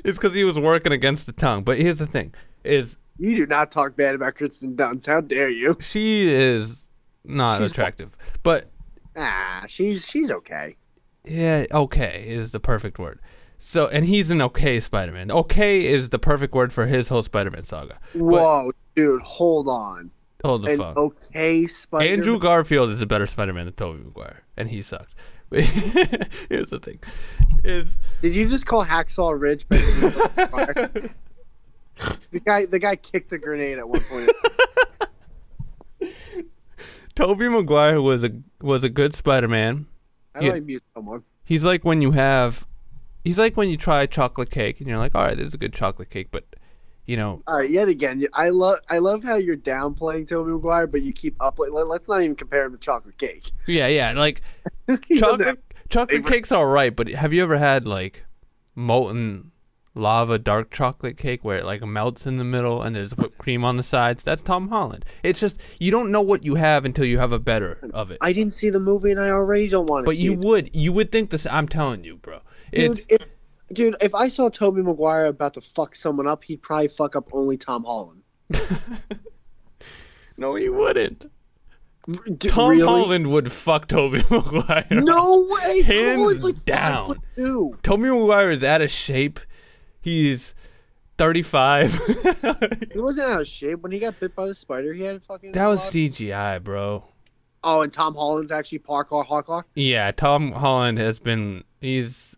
It's because he was working against the tongue. But here's the thing: you
do not talk bad about Kristen Dunst. How dare you?
She is not attractive, but
she's okay.
Yeah, okay is the perfect word. So, and he's an okay Spider-Man. Okay is the perfect word for his whole Spider-Man saga.
Whoa, dude, hold on.
Hold the phone.
Okay, Spider-Man.
Andrew Garfield is a better Spider-Man than Tobey Maguire, and he sucked. Here's the thing:
did you just call Hacksaw Ridge better than Maguire? The guy kicked a grenade at one point.
Tobey Maguire was a good Spider-Man.
I don't mute someone.
He's like when you try chocolate cake and you're like, all right, this is a good chocolate cake, but you know.
All right, yet again, I love how you're downplaying Tobey Maguire, but you keep up. Let's not even compare him to chocolate cake.
Yeah, like chocolate cake's all right, but have you ever had like molten lava dark chocolate cake where it like melts in the middle and there's whipped cream on the sides? That's Tom Holland. It's just you don't know what you have until you have a better of it.
I didn't see the movie and I already don't want to see it.
But you would think this. I'm telling you, bro.
Dude, if I saw Tobey Maguire about to fuck someone up, he'd probably fuck up only Tom Holland.
No, he wouldn't. Tom Holland would fuck Tobey Maguire.
No way.
Hands down. Tobey Maguire is out of shape. He's 35.
He wasn't out of shape when he got bit by the spider. He had fucking.
That was CGI, bro.
Oh, and Tom Holland's actually parkour Hawkeye?
Yeah, Tom Holland has been. He's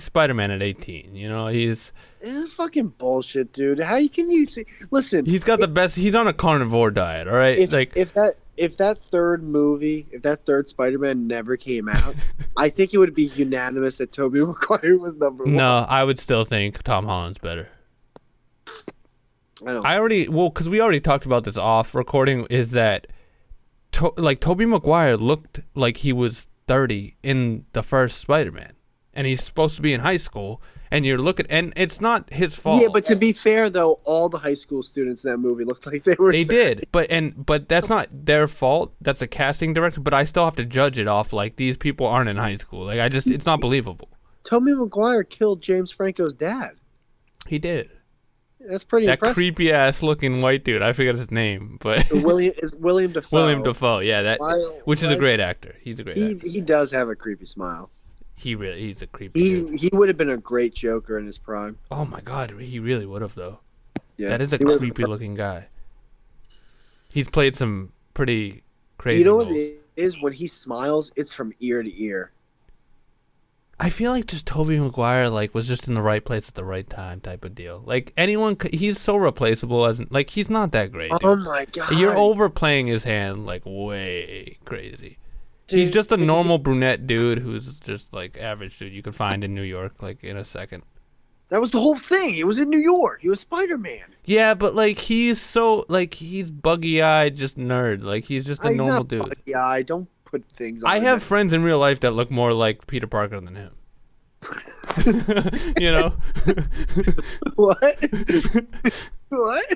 Spider-Man at 18. You know, he's.
It's fucking bullshit, dude. How can you see? Listen,
he's got the best. He's on a carnivore diet. All right,
if that third Spider-Man never came out, I think it would be unanimous that Tobey Maguire was number one.
No, I would still think Tom Holland's better. Because we already talked about this off recording. Is that Tobey Maguire looked like he was 30 in the first Spider-Man, and he's supposed to be in high school. And you're looking, and it's not his fault.
Yeah, but to be fair, though, all the high school students in that movie looked like they were.
They did, but that's not their fault. That's a casting director. But I still have to judge it off like these people aren't in high school. Like it's not believable.
Tobey Maguire killed James Franco's dad.
He did.
That's pretty impressive.
That creepy ass looking white dude. I forget his name, but
William Dafoe.
William Dafoe, yeah, which is a great actor. He's a great actor.
He does have a creepy smile.
He's a creepy.
He would have been a great Joker in his prime.
Oh my god, he really would have though.
Yeah,
that is a creepy looking guy. He's played some pretty crazy.
You know
roles.
what it is? When he smiles, it's from ear to ear.
I feel like just Tobey Maguire was just in the right place at the right time type of deal. Like he's so replaceable he's not that great. Dude.
Oh my god,
you're overplaying his hand way crazy. Dude, he's just a normal brunette dude who's just average dude you could find in New York in a second.
That was the whole thing. He was in New York. He was Spider-Man.
Yeah, but he's so he's buggy-eyed, just nerd. He's just a normal dude.
Buggy-eyed. Don't put things on.
I have friends in real life that look more like Peter Parker than him. You know?
What? What?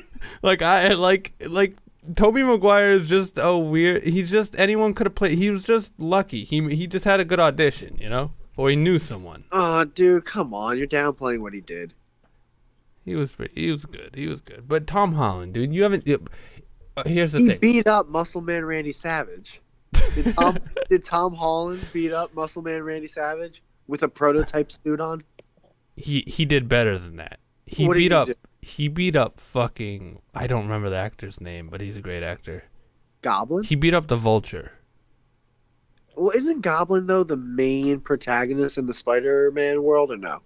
Tobey Maguire is just a weird. He's just anyone could have played. He was just lucky. He just had a good audition, you know, or he knew someone.
Oh, dude, come on! You're downplaying what he did.
He was good. He was good. But Tom Holland, dude, you haven't. Here's the
He
thing.
beat up Muscle Man Randy Savage. Did Tom Holland beat up Muscle Man Randy Savage with a prototype suit on?
He did better than that. He beat up fucking. I don't remember the actor's name, but he's a great actor.
Goblin?
He beat up the Vulture.
Well, isn't Goblin though the main protagonist in the Spider-Man world, or no?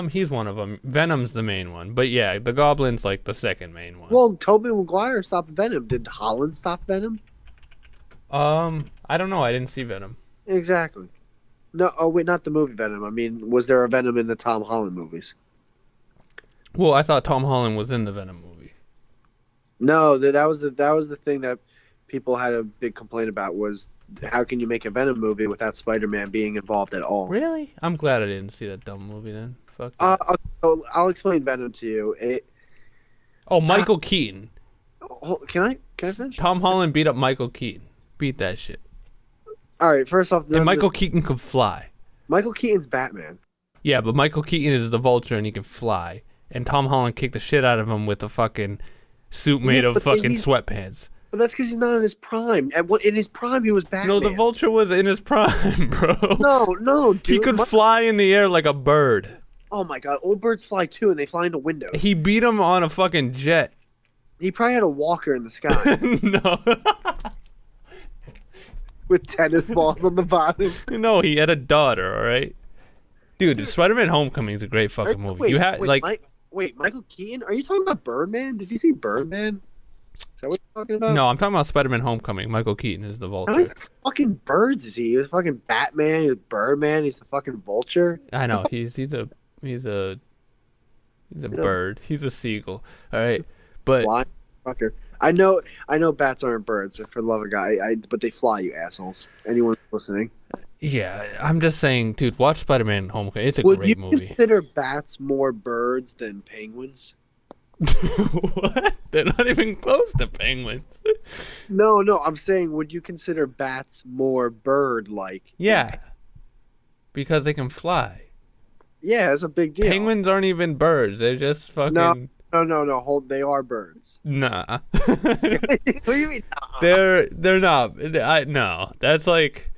He's one of them. Venom's the main one, but yeah, the Goblin's like the second main one.
Well, Tobey Maguire stopped Venom. Did Holland stop Venom?
I don't know. I didn't see Venom.
Exactly. No, oh wait, not the movie Venom. I mean, was there a Venom in the Tom Holland movies?
Well, I thought Tom Holland was in the Venom movie.
No, that was the thing that people had a big complaint about was how can you make a Venom movie without Spider-Man being involved at all?
Really? I'm glad I didn't see that dumb movie then. Fuck.
I'll explain Venom to you.
Michael Keaton.
Can I finish?
Tom Holland beat up Michael Keaton. Beat that shit.
All right, first off,
And Michael Keaton could fly.
Michael Keaton's Batman.
Yeah, but Michael Keaton is the Vulture and he can fly. And Tom Holland kicked the shit out of him with a fucking suit made of fucking sweatpants.
But that's because he's not in his prime. In his prime, he was Batman.
No, the Vulture was in his prime, bro.
No, dude.
He could fly in the air like a bird.
Oh my god, old birds fly too, and they fly into windows.
He beat him on a fucking jet.
He probably had a walker in the sky.
No.
With tennis balls on the bottom.
No, he had a daughter, all right? Dude, Spider-Man Homecoming is a great fucking movie.
Michael Keaton? Are you talking about Birdman? Did you see Birdman? Is that what you're talking about?
No, I'm talking about Spider-Man Homecoming. Michael Keaton is the Vulture.
How many fucking birds is he? He was fucking Batman, he was Birdman, he's the fucking Vulture.
I know, he's a bird. He's a seagull. All right. But
Fly fucker. I know bats aren't birds, for the love of God. But they fly, you assholes. Anyone listening?
yeah, I'm just saying, dude, watch Spider-Man Homecoming. It's a
Would
great
you
movie.
consider bats more birds than penguins?
What? They're not even close to penguins.
No, I'm saying, would you consider bats more bird-like?
Yeah. Because they can fly.
Yeah, it's a big deal.
Penguins aren't even birds. They're just fucking...
No. Hold, they are birds.
Nah.
What do you mean? Nah?
They're not. No. That's like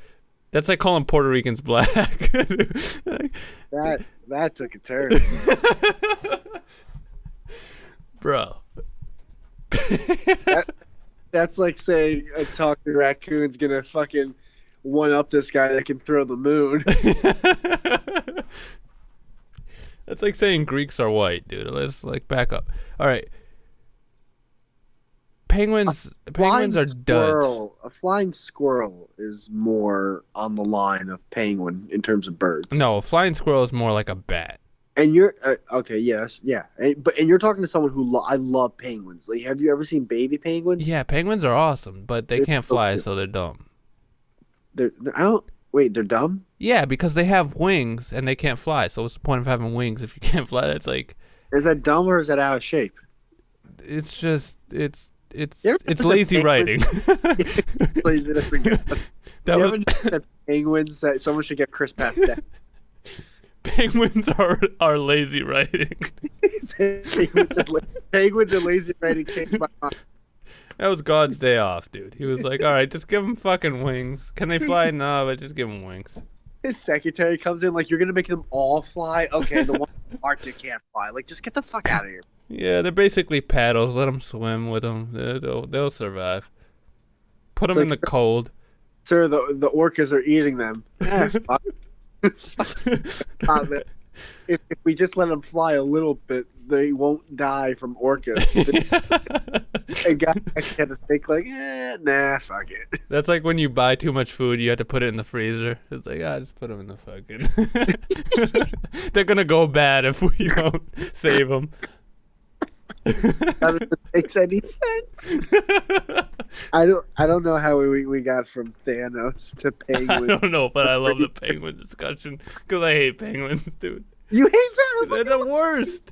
calling Puerto Ricans black.
That took a turn.
Bro.
That's like saying a talking raccoon's gonna fucking one up this guy that can throw the moon.
That's like saying Greeks are white, dude. Let's back up. All right. Penguins are duds.
A flying squirrel is more on the line of penguin in terms of birds.
No, a flying squirrel is more like a bat.
And you're okay, yes, yeah. And you're talking to someone who I love penguins. Like, have you ever seen baby penguins?
Yeah, penguins are awesome, but they can't fly, so they're dumb.
They're dumb?
Yeah, because they have wings and they can't fly. So what's the point of having wings if you can't fly? That's like.
Is that dumb or is that out of shape?
It's just it's lazy writing.
Lazy. That's a good one. That was penguins that someone should get Chris Pratt's dad.
Penguins are lazy writing.
Penguins are lazy writing. Changed my mind.
That was God's day off, dude. He was like, all right, just give them fucking wings. Can they fly? No, but just give them wings.
His secretary comes in like, you're going to make them all fly? Okay, the one in the Arctic can't fly. Like, just get the fuck out of here.
Yeah, they're basically paddles. Let them swim with them. They'll survive. Put them in the cold.
Sir, the orcas are eating them. If we just let them fly a little bit, they won't die from orcas. And guys had to think like, nah, fuck it.
That's like when you buy too much food, you have to put it in the freezer. It's like, just put them in the fucking. They're gonna go bad if we don't save them.
That doesn't make any sense. I don't know how we got from Thanos to penguins.
I don't know, but I love the penguin discussion because I hate penguins, dude.
You hate penguins?
They're the worst.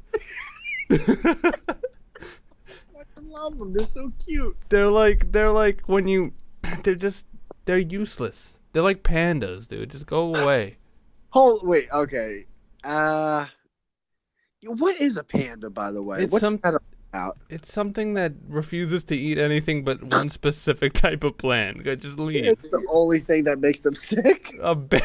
love them. They're so cute.
They're like when you, they're useless. They're like pandas, dude. Just go away.
Wait, okay. Uh, what is a panda, by the way?
It's
What's
some
that about?
it's something that refuses to eat anything but one specific type of plant. Just leave.
It's the only thing that makes them sick.
A bear.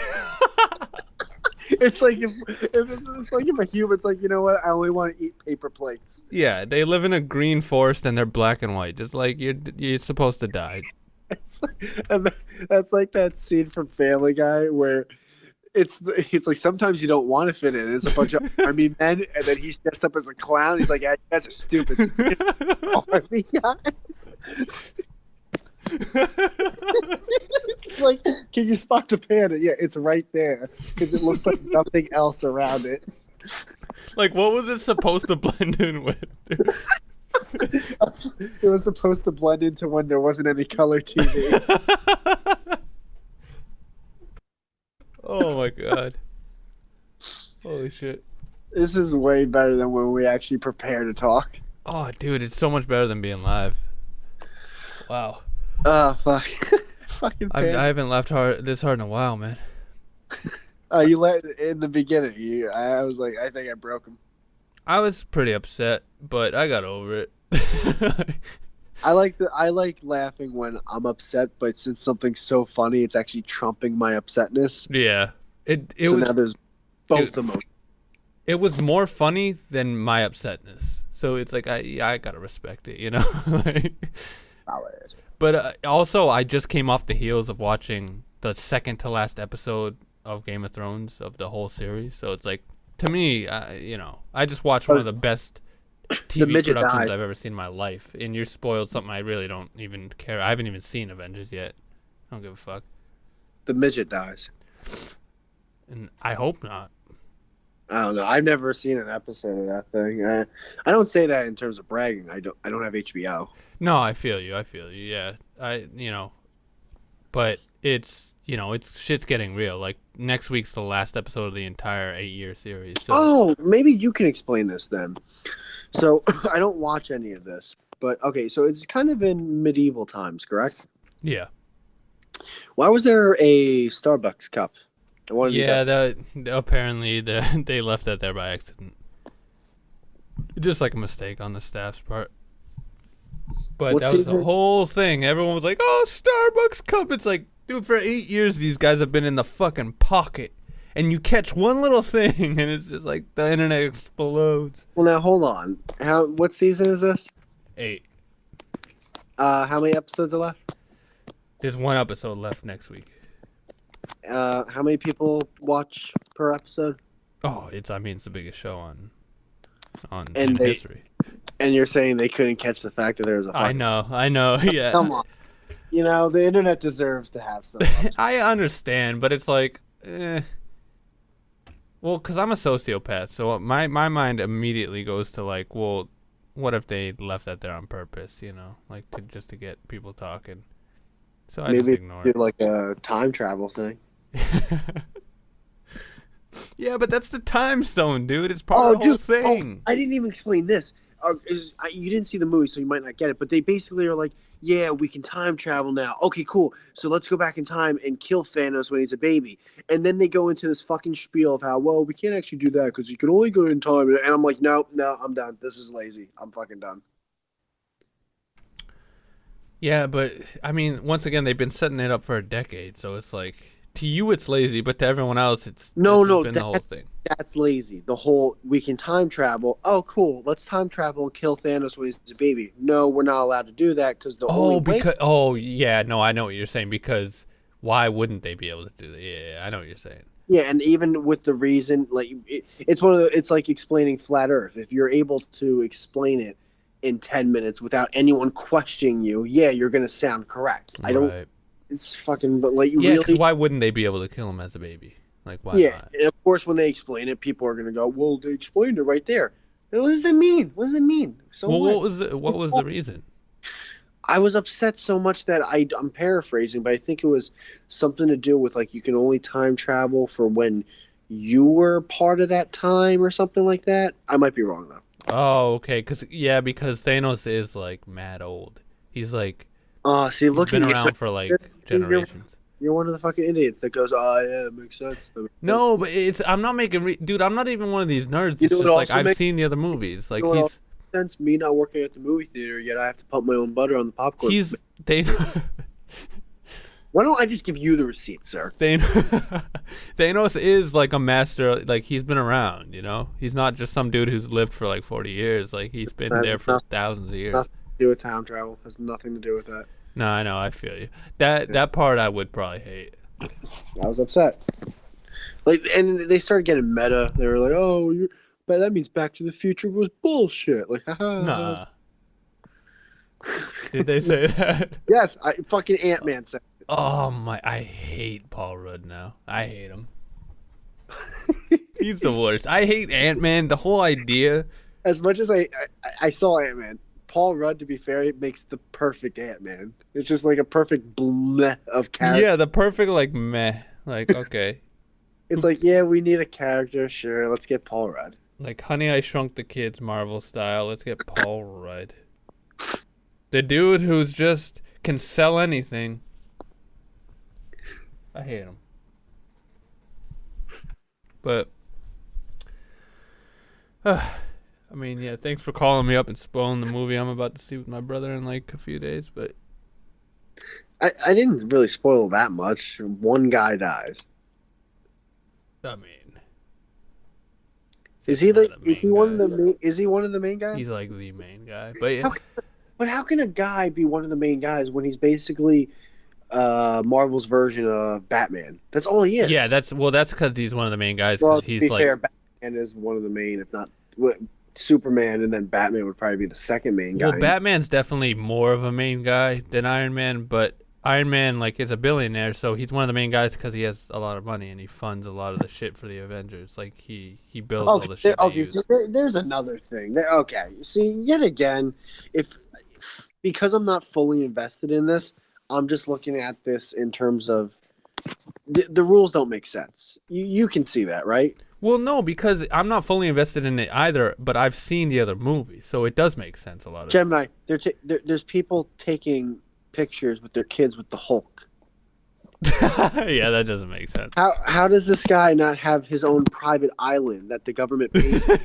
It's like it's like if a human's like, you know what? I only want to eat paper plates.
Yeah, they live in a green forest and they're black and white. Just like you're supposed to die.
It's like, and that's like that scene from Family Guy where it's like sometimes you don't want to fit in. It's a bunch of army men, and then he's dressed up as a clown. He's like, "Yeah, you guys are stupid, army guys." It's like, can you spot the panda? Yeah, it's right there because it looks like nothing else around it.
Like, what was it supposed to blend in with? Dude?
It was supposed to blend into when there wasn't any color TV.
Oh my god. Holy shit.
This is way better than when we actually prepare to talk.
Oh, dude, it's so much better than being live. Wow.
Oh, fuck. Fucking
I
panda.
haven't laughed this hard in a while, man.
You let in the beginning. I was like, I think I broke him.
I was pretty upset, but I got over it.
I like laughing when I'm upset, but since something's so funny, it's actually trumping my upsetness.
Yeah. It
So
was
now there's both emotions.
it was more funny than my upsetness. So it's like I gotta respect it, you know. Like,
Solid.
but also, I just came off the heels of watching the second to last episode of Game of Thrones of the whole series. So it's like, to me, I just watched one of the best TV
midget
productions
died.
I've ever seen in my life, and you spoiled something I really don't even care. I haven't even seen Avengers yet. I don't give a fuck,
The midget dies.
and I hope not.
I don't know. I've never seen an episode of that thing. I don't say that in terms of bragging. I don't have HBO.
No, I feel you. Yeah, but it's shit's getting real. Like next week's the last episode of the entire 8-year series. So
Oh, maybe you can explain this then. So I don't watch any of this, but okay. So it's kind of in medieval times, correct?
yeah,
Why was there a Starbucks cup?
apparently they left that there by accident. Just like a mistake on the staff's part. But
What
that was the
season?
whole thing. Everyone was like, "Oh, Starbucks cup." It's like, dude, for 8 years these guys have been in the fucking pocket, and you catch one little thing, and it's just like the internet explodes.
Well, now hold on. What season is this?
8.
How many episodes are left?
There's one episode left next week.
How many people watch per episode?
Oh, it's the biggest show on
And
in
they-
history.
And you're saying they couldn't catch the fact that there was a
I
fucking
know, yeah.
Come on. The internet deserves to have some.
I understand, but it's like, well, because I'm a sociopath, so my mind immediately goes to like, well, what if they left that there on purpose, like just to get people talking. So I just
Maybe
ignore
do
it.
like a time travel thing.
Yeah, but that's the time stone, dude. It's part of the whole thing.
I didn't even explain this. You didn't see the movie, so you might not get it. But they basically are like, yeah, we can time travel now. Okay, cool. So let's go back in time and kill Thanos when he's a baby. And then they go into this fucking spiel of how, well, we can't actually do that because you can only go in time. And I'm like, no, I'm done. This is lazy. I'm fucking done.
Yeah, but once again, they've been setting it up for a decade, so it's like, to you it's lazy, but to everyone else it's been the whole thing.
That's lazy. The whole we can time travel. Oh, cool. Let's time travel and kill Thanos when he's a baby. No, we're not allowed to do that because
yeah, no, I know what you're saying, because why wouldn't they be able to do that? Yeah, I know what you're saying.
Yeah, and even with the reason, like it's like explaining flat Earth. If you're able to explain it in 10 minutes without anyone questioning you, yeah, you're gonna sound correct. I don't.
Right.
It's fucking. But like you
Yeah, because
really.
why wouldn't they be able to kill him as a baby? Like, why
Yeah,
not?
and of course when they explain it, people are gonna go, "Well, they explained it right there." What does that mean? What does it mean? So
Well,
what?
what was the reason?
I was upset so much that I'm paraphrasing, but I think it was something to do with like you can only time travel for when you were part of that time or something like that. I might be wrong though.
Oh, okay. Because Thanos is like mad old. He's like
Oh, see,
he's
look at
been
you.
around for like
See,
generations.
you're one of the fucking idiots that goes, oh yeah, it makes sense. That makes sense.
No, but it's I'm not making dude. I'm not even one of these nerds.
You
It's
know what
just like
also
I've
makes
seen the other movies.
you
Like
know what also
he's
makes sense? Me not working at the movie theater yet. I have to pump my own butter on the popcorn.
he's Thanos.
Why don't I just give you the receipt, sir?
Thanos is like a master. Like he's been around. You know, he's not just some dude who's lived for like 40 years. Like he's been
That
there
has
for thousands of years.
nothing to do with time travel. Has nothing to do with that.
No, I know. I feel you. That part I would probably hate.
I was upset. Like, and they started getting meta. They were like, "Oh, but that means Back to the Future was bullshit." Like, haha.
Nah. Did they say that?
Yes, I fucking Ant-Man said.
Oh my! I hate Paul Rudd now. I hate him. He's the worst. I hate Ant-Man. The whole idea.
As much as I saw Ant-Man, Paul Rudd, to be fair, it makes the perfect Ant-Man. It's just like a perfect bleh of character.
Yeah, the perfect like meh. Like okay.
It's like, yeah, we need a character. Sure, let's get Paul Rudd.
Like Honey, I Shrunk the Kids Marvel style. Let's get Paul Rudd. The dude who's just can sell anything. I hate him. But I mean, yeah, thanks for calling me up and spoiling the movie I'm about to see with my brother in like a few days, but
I didn't really spoil that much. One guy dies.
I mean,
Is he
one
like?
of the
Is he
main
one of the
guys.
main? Is he one of the main guys?
He's like the main guy. But yeah,
But how can a guy be one of the main guys when he's basically Marvel's version of Batman? That's all he is.
yeah, that's because he's one of the main guys
Well,
because
to
he's
be
like
fair, Batman is one of the main, if not Superman, and then Batman would probably be the second main guy.
well, Batman's definitely more of a main guy than Iron Man, but Iron Man like is a billionaire, so he's one of the main guys because he has a lot of money and he funds a lot of the shit for the Avengers. Like he builds all the shit they use.
So there's another thing. Okay, see, yet again, because I'm not fully invested in this, I'm just looking at this in terms of the rules don't make sense. You can see that, right?
Well, no, because I'm not fully invested in it either, but I've seen the other movies, so it does make sense a lot of
Gemini, there's people taking pictures with their kids with the Hulk.
Yeah, that doesn't make sense.
How does this guy not have his own private island that the government pays for?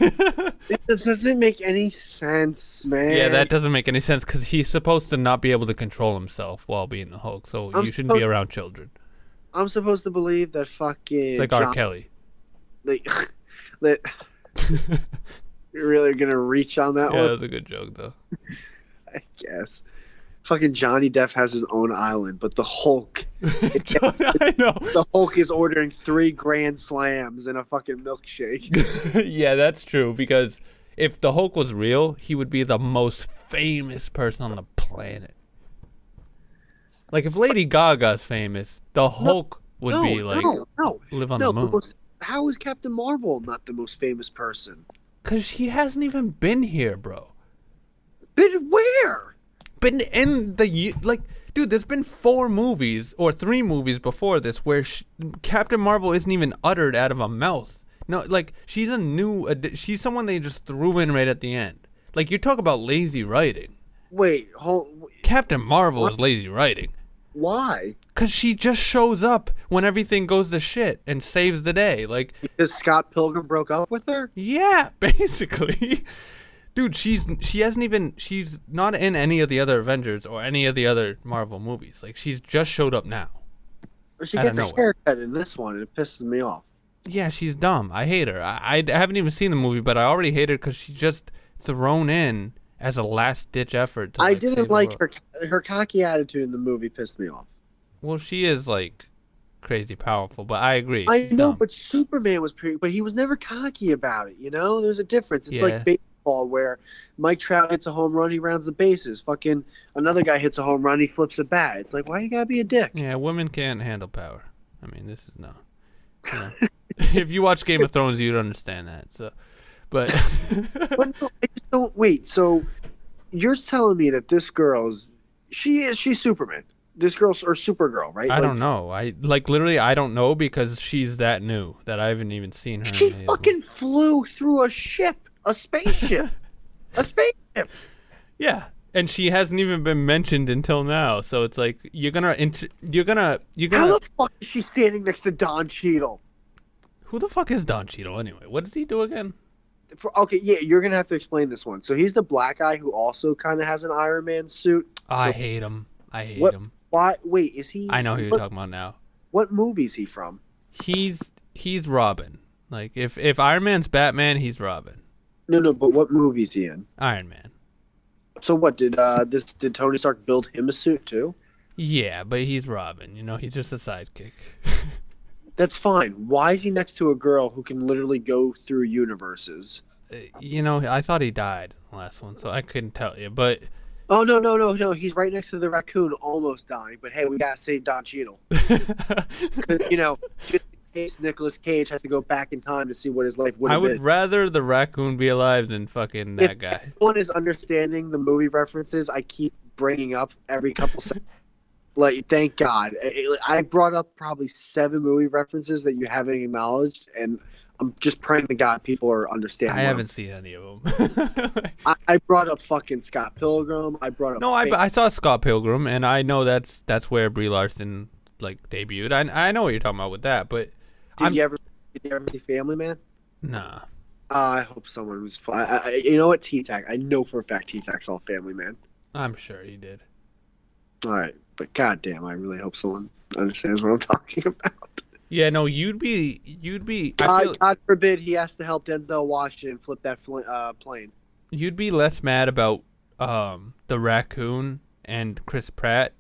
It doesn't make any sense, man.
Yeah, that doesn't make any sense because he's supposed to not be able to control himself while being the Hulk, so you shouldn't be around children.
I'm supposed to believe that fucking
It's like R. Kelly.
That you're really gonna reach on that
Yeah,
one?
that was a good joke, though.
I guess. Fucking Johnny Depp has his own island, but the Hulk,
I know.
the Hulk is ordering 3 Grand Slams and a fucking milkshake.
Yeah, that's true, because if the Hulk was real, he would be the most famous person on the planet. Like, if Lady Gaga's famous, the Hulk would be, like, live on the moon.
How is Captain Marvel not the most famous person?
Because he hasn't even been here, bro.
Been where?
Been in the like, dude. There's been 4 movies or 3 movies before this where Captain Marvel isn't even uttered out of a mouth. No, like she's she's someone they just threw in right at the end. Like you talk about lazy writing.
Wait,
Captain Marvel is lazy writing.
Why?
Cause she just shows up when everything goes to shit and saves the day. Like
because Scott Pilgrim broke up with her?
Yeah, basically. Dude, she's not in any of the other Avengers or any of the other Marvel movies. Like she's just showed up now.
She gets a haircut in this one and it pisses me off.
Yeah, she's dumb. I hate her. I haven't even seen the movie, but I already hate her because she's just thrown in as a last ditch effort.
I didn't like her cocky attitude in the movie. Pissed me off.
Well, she is like crazy powerful, but I agree.
I know,
dumb.
but Superman was but he was never cocky about it. You know, there's a difference. It's like baseball where Mike Trout hits a home run, he rounds the bases. Fucking another guy hits a home run, he flips a bat. It's like, why you gotta be a dick?
Yeah, women can't handle power. I mean, this is no. You know, if you watch Game of Thrones, you'd understand that. So, but
but no, I just don't wait. So you're telling me that this girl's she's Superman. This girl's or Supergirl, right?
I don't know. I literally I don't know because she's that new that I haven't even seen her.
She fucking flew through a spaceship. A spaceship.
Yeah, and she hasn't even been mentioned until now. So it's like you're gonna.
How the fuck is she standing next to Don Cheadle?
Who the fuck is Don Cheadle anyway? What does he do again?
Okay, yeah, you're gonna have to explain this one. So he's the black guy who also kind of has an Iron Man suit.
I
So
hate him. I hate
what?
him.
Why? Wait, is he?
I know who you're talking about now.
What movie is he from?
He's Robin. Like if Iron Man's Batman, he's Robin.
No, but what movie is he in?
Iron Man.
So what did did Tony Stark build him a suit too?
Yeah, but he's Robin. You know, he's just a sidekick.
That's fine. Why is he next to a girl who can literally go through universes?
You know, I thought he died in the last one, so I couldn't tell you. But
Oh no! He's right next to the raccoon, almost dying. But hey, we gotta save Don Cheadle because just in case Nicolas Cage has to go back in time to see what his life would
I
have
would
been.
rather the raccoon be alive than fucking that guy.
If anyone is understanding the movie references I keep bringing up every couple seconds. Like, thank God. I brought up probably 7 movie references that you haven't acknowledged, and I'm just praying to God people are understanding.
I haven't seen any of them.
I brought up fucking Scott Pilgrim. I brought up.
No, I saw Scott Pilgrim, and I know that's where Brie Larson like debuted. I know what you're talking about with that, but
Did you ever see Family Man?
Nah.
I hope someone was. You know what? T-Tac. I know for a fact T-Tac saw Family Man.
I'm sure he did.
All right, but goddamn, I really hope someone understands what I'm talking about.
Yeah, no, you'd be.
God forbid he has to help Denzel Washington flip that plane.
You'd be less mad about the raccoon and Chris Pratt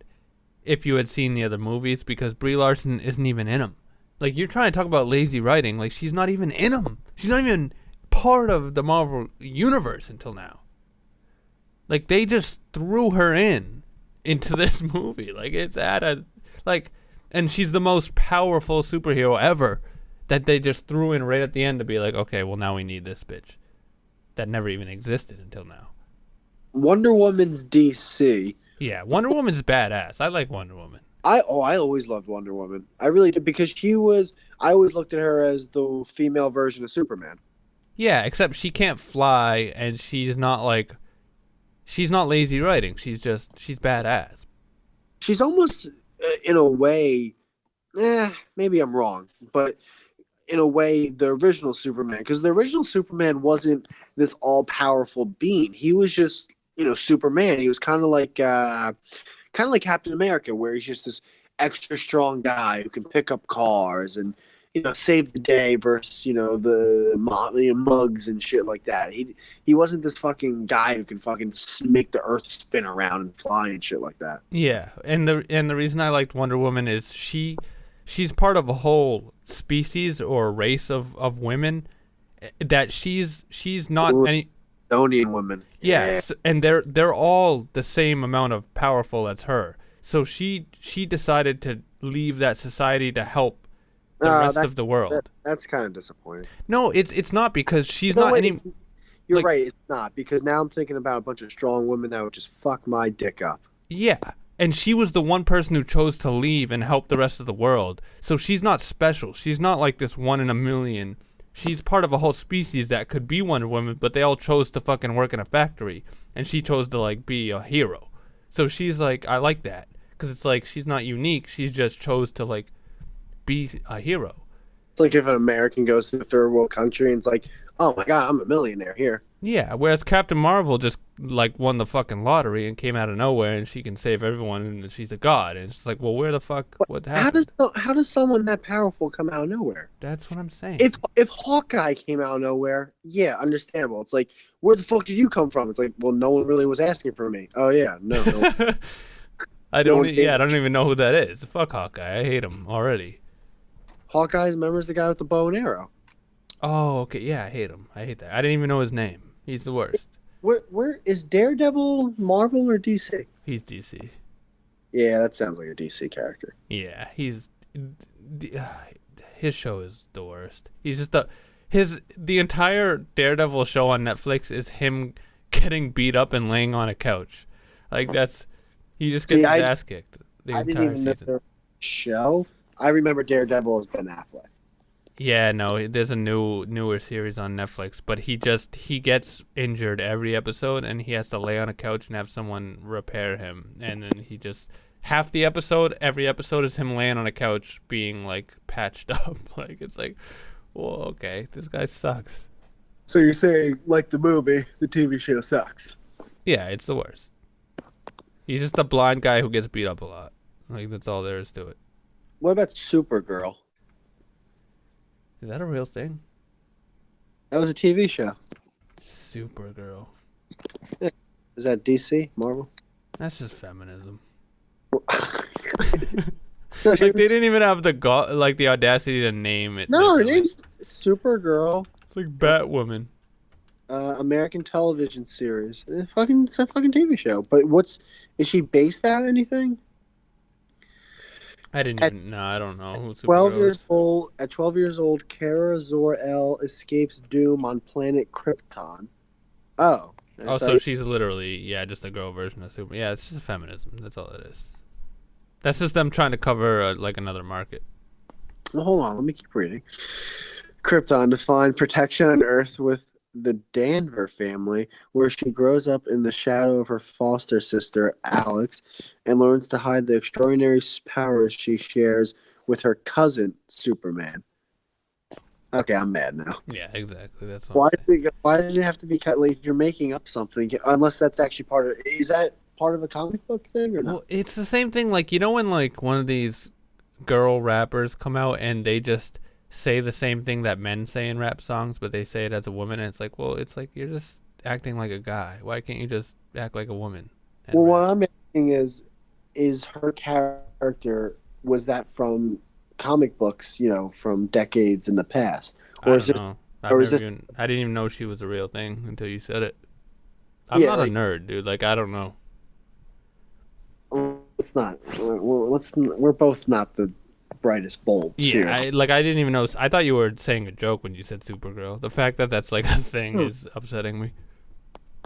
if you had seen the other movies because Brie Larson isn't even in them. Like, you're trying to talk about lazy writing, like she's not even in them. She's not even part of the Marvel universe until now. Like, they just threw her into this movie. Like, it's and she's the most powerful superhero ever that they just threw in right at the end to be like, okay, well, now we need this bitch that never even existed until now.
Wonder Woman's DC.
Yeah, Wonder Woman's badass. I like Wonder Woman.
I always loved Wonder Woman. I really did because I always looked at her as the female version of Superman.
Yeah, except she can't fly and she's not lazy writing. She's badass.
She's almost in a way, maybe I'm wrong, but in a way the original Superman, because the original Superman wasn't this all-powerful being. He was just, Superman. He was kind of like Captain America, where he's just this extra strong guy who can pick up cars and save the day versus the mugs and shit like that. He wasn't this fucking guy who can fucking make the earth spin around and fly and shit like that.
Yeah, and the reason I liked Wonder Woman is she's part of a whole species or race of women that she's not any
Estonian women.
Yes, yeah. And they're all the same amount of powerful as her. So she decided to leave that society to help the rest of the world.
That's kind of disappointing.
No, it's not because she's not any.
You're right. It's not because now I'm thinking about a bunch of strong women that would just fuck my dick up.
Yeah, and she was the one person who chose to leave and help the rest of the world. So she's not special. She's not like this one in a million. She's part of a whole species that could be Wonder Woman, but they all chose to fucking work in a factory, and she chose to like be a hero. So she's like, I like that because it's like she's not unique. She just chose to like be a hero.
It's like if an American goes to a third world country and it's like, oh my god, I'm a millionaire here.
Yeah, whereas Captain Marvel just like won the fucking lottery and came out of nowhere and she can save everyone and she's a god. And it's like, well, where the fuck? What happened?
How does someone that powerful come out of nowhere?
That's what I'm saying.
If Hawkeye came out of nowhere, yeah, understandable. It's like, where the fuck did you come from? It's like, well, no one really was asking for me. Oh yeah, no.
I don't even know who that is. Fuck Hawkeye. I hate him already.
Hawkeye's remembers the guy with the bow and arrow.
Oh, okay. Yeah, I hate him. I hate that. I didn't even know his name. He's the worst.
Where is Daredevil Marvel or DC?
He's DC.
Yeah, that sounds like a DC character.
Yeah, his show is the worst. He's just the entire Daredevil show on Netflix is him getting beat up and laying on a couch. Like he just gets his ass kicked the entire season.
Show. I remember Daredevil as Ben Affleck.
Yeah, no, there's a newer series on Netflix, but he gets injured every episode, and he has to lay on a couch and have someone repair him, and then he just half the episode, every episode is him laying on a couch being like patched up. Like it's like, well, okay, this guy sucks.
So you're saying, like the movie, the TV show sucks?
Yeah, it's the worst. He's just a blind guy who gets beat up a lot. Like that's all there is to it.
What about Supergirl?
Is that a real thing?
That was a TV show.
Supergirl.
Is that DC, Marvel?
That's just feminism.
No,
Like they didn't even have the the audacity to name it.
no, her
differently.
name's Supergirl.
It's like Batwoman.
American television series. It's a fucking TV show. But is she based on anything?
I didn't even know. I don't know who
12
Supergirl
years
is.
old. At 12 years old, Kara Zor-El escapes doom on planet Krypton. Oh.
Oh, so she's literally just a girl version of Super. Yeah, it's just feminism. That's all it is. That's just them trying to cover like another market.
Well, hold on. Let me keep reading. Krypton to find protection on Earth with the Danver family, where she grows up in the shadow of her foster sister, Alex, and learns to hide the extraordinary powers she shares with her cousin, Superman. Okay, I'm mad now.
Yeah, exactly. That's what
Why does it have to be cut? Like, you're making up something, unless that's actually part of. Is that part of a comic book thing or not?
Well, it's the same thing. Like when like one of these girl rappers come out and they just say the same thing that men say in rap songs, but they say it as a woman, and it's like, well, it's like you're just acting like a guy. Why can't you just act like a woman?
Well, what I'm asking is her character, was that from comic books, from decades in the past, or
I
is
don't
this?
know. I didn't even know she was a real thing until you said it. I'm
Yeah,
not
like,
a nerd, dude. Like I don't know.
it's not. We're both not the brightest bulbs here.
Yeah, I didn't even know. I thought you were saying a joke when you said Supergirl. The fact that that's like a thing is upsetting me.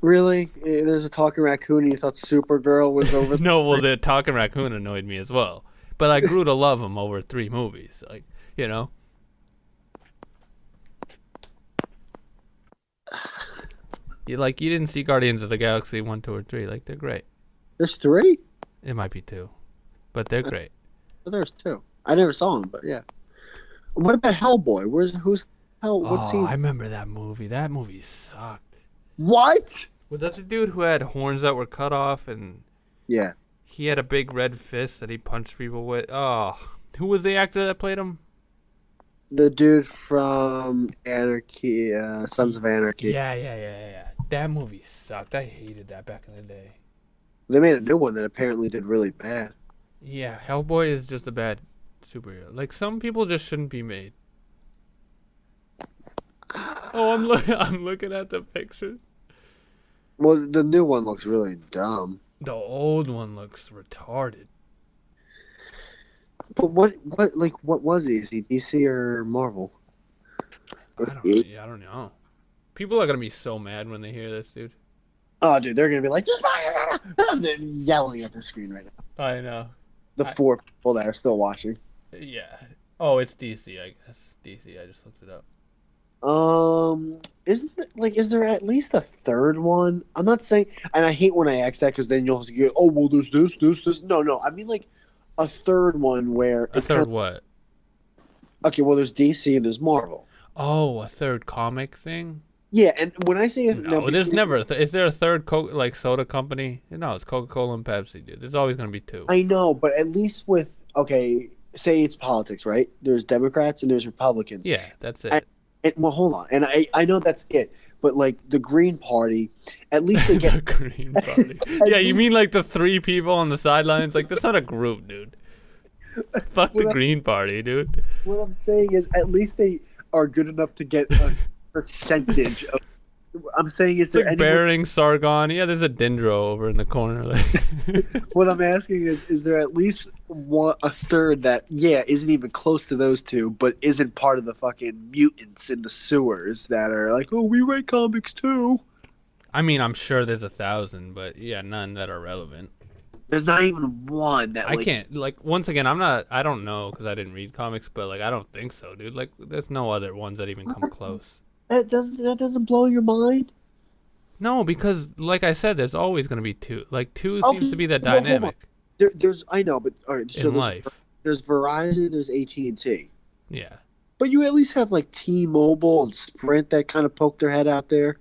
Really? There's a talking raccoon, and you thought Supergirl was over?
No, well, the talking raccoon annoyed me as well, but I grew to love him over 3 movies. Like you know. You didn't see Guardians of the Galaxy 1, 2, or 3. Like they're great.
There's 3.
It might be 2, but they're great.
There's 2. I never saw them, but yeah. What about Hellboy? Who's Hell? What's he?
I remember that movie. That movie sucked.
What?
Was that the dude who had horns that were cut off and
Yeah.
he had a big red fist that he punched people with? Oh, who was the actor that played him?
The dude from Anarchy, Sons of Anarchy.
Yeah. That movie sucked. I hated that back in the day.
They made a new one that apparently did really bad.
Yeah, Hellboy is just a bad superhero. Like some people just shouldn't be made. Oh, I'm looking at the pictures.
Well, the new one looks really dumb.
The old one looks retarded.
But what was he? Is he DC or Marvel?
I don't know. People are gonna be so mad when they hear this, dude.
Oh, dude, they're gonna be like, "Just fire!" They're yelling at the screen right now.
I know.
The 4 people that are still watching.
Yeah. Oh, it's DC, I guess. DC. I just looked it up.
Is there at least a third one? I'm not saying, and I hate when I ask that because then you'll get, oh, well, there's this. No. I mean, like, a third one where
A third what?
Okay, well, there's DC and there's Marvel.
Oh, a third comic thing?
Yeah, and when I say
No, there's never. Is there a third soda company? No, it's Coca-Cola and Pepsi, dude. There's always gonna be 2.
I know, but at least with say it's politics, right? There's Democrats and there's Republicans.
Yeah, that's it.
And well, hold on, and I know that's it, but like the Green Party, at least they get
the Green Party. Yeah, you mean like the 3 people on the sidelines? Like that's not a group, dude. Fuck the Green Party, dude.
What I'm saying is, at least they are good enough to get a percentage of. I'm saying, is
It's
there
like
any?
Bering, Sargon. Yeah, there's a Dendro over in the corner. Like.
What I'm asking is there at least a third that isn't even close to those 2, but isn't part of the fucking mutants in the sewers that are like, oh, we write comics too.
I mean, I'm sure there's 1,000, but yeah, none that are relevant.
There's not even one that
I
like.
can't like once again. I don't know because I didn't read comics, but like I don't think so, dude. Like there's no other ones that even come close.
That doesn't blow your mind.
No, because like I said, there's always gonna be two. Like two seems to
Okay,
be the
well, hold on.
dynamic
There's I know, but all right. So
in life.
there's Verizon, there's AT&T,
Yeah.
but you at least have like T-Mobile and Sprint that kind of poke their head out there.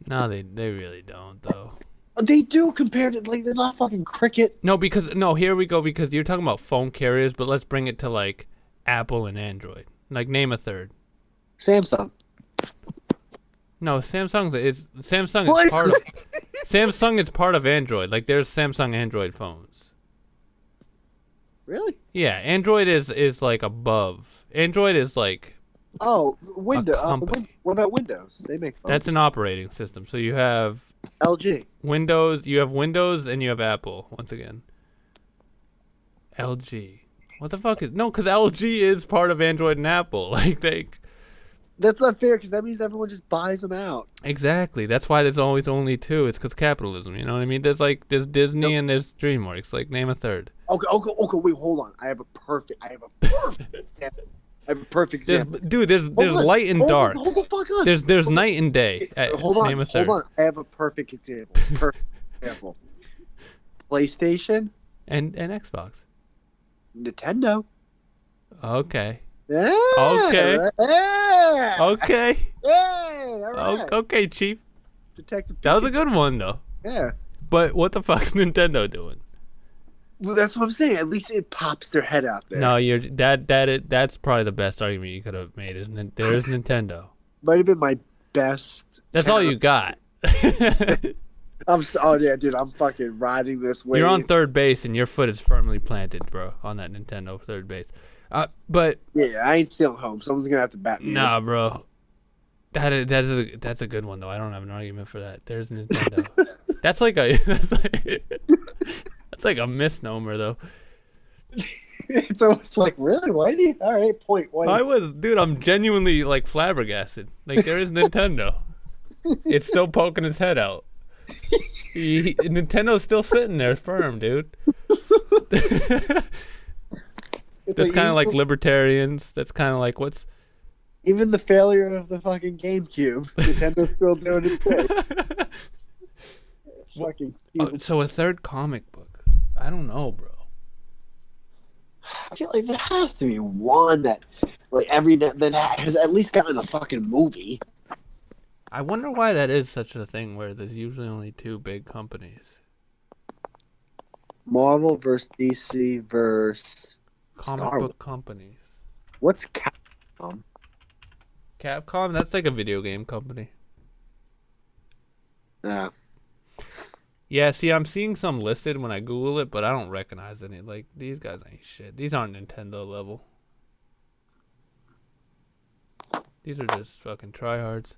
No, they really don't though.
They do compared to like they're not fucking cricket.
No, because no, here we go because you're talking about phone carriers, but let's bring it to like Apple and Android. Like name a third.
Samsung.
No, Samsung is
What?
part of Samsung is part of Android. Like there's Samsung Android phones.
Really?
Yeah, Android is like above. Android is like
Oh,
a company.
What about Windows? They make phones.
That's an operating system. So you have
LG.
Windows, and you have Apple once again. LG. What the fuck is no? Because LG is part of Android and Apple. Like they
That's not fair because that means everyone just buys them out.
exactly. That's why there's always only two. It's because capitalism. You know what I mean? There's Disney and there's DreamWorks. Like name a third.
Okay. Wait, hold on. I have a perfect. Example. I have a perfect example.
There's light and dark.
Hold the fuck on.
There's night and day. Name a third.
Hold on. I have a perfect example. Perfect example. PlayStation,
And Xbox.
Nintendo.
Okay.
Yeah.
Okay.
Yeah.
Okay.
Hey, all right.
Okay, Chief.
Detective.
That was a good one though.
Yeah.
But what the fuck's Nintendo doing?
Well, that's what I'm saying. At least it pops their head out there.
No, that's probably the best argument you could have made. There's Nintendo.
Might have been my best.
That's all you got.
Oh yeah, dude. I'm fucking riding this wave.
You're on third base and your foot is firmly planted, bro, on that Nintendo third base. But
yeah, I ain't still home. Someone's gonna have to bat me.
nah, bro. That's a good one though. I don't have an argument for that. There's Nintendo. that's like a misnomer though.
It's almost like really, Whitey. All right, point Whitey.
I'm genuinely like flabbergasted. Like there is Nintendo. It's still poking his head out. Nintendo's still sitting there firm, dude. That's kind of like libertarians. That's kind of like what's
even the failure of the fucking GameCube. Nintendo's still doing its thing. Fucking.
So a third comic book. I don't know, bro.
I feel like there has to be one that, like that has at least gotten a fucking movie.
I wonder why that is such a thing where there's usually only two big companies.
Marvel versus DC versus
Comic book companies.
What's Capcom?
Capcom? That's like a video game company. Yeah, see, I'm seeing some listed when I Google it, but I don't recognize any. Like, these guys ain't shit. These aren't Nintendo level. These are just fucking tryhards.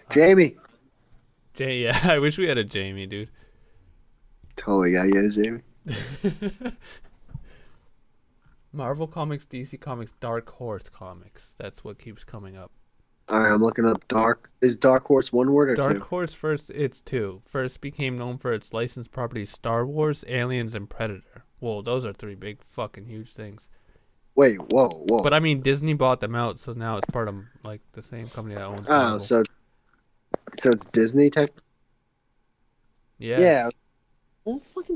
Jamie.
Yeah, I wish we had a Jamie, dude.
Totally gotta get a Jamie.
Marvel Comics, DC Comics, Dark Horse Comics. That's what keeps coming up.
Alright, I'm looking up Dark. Is Dark Horse one word or
Dark
two?
Horse it's two. First became known for its licensed properties Star Wars, Aliens, and Predator. Whoa, those are three big fucking huge things.
Wait, whoa.
But I mean, Disney bought them out, so now it's part of like the same company that owns Marvel.
Oh, so it's Disney tech?
Yes.
Yeah.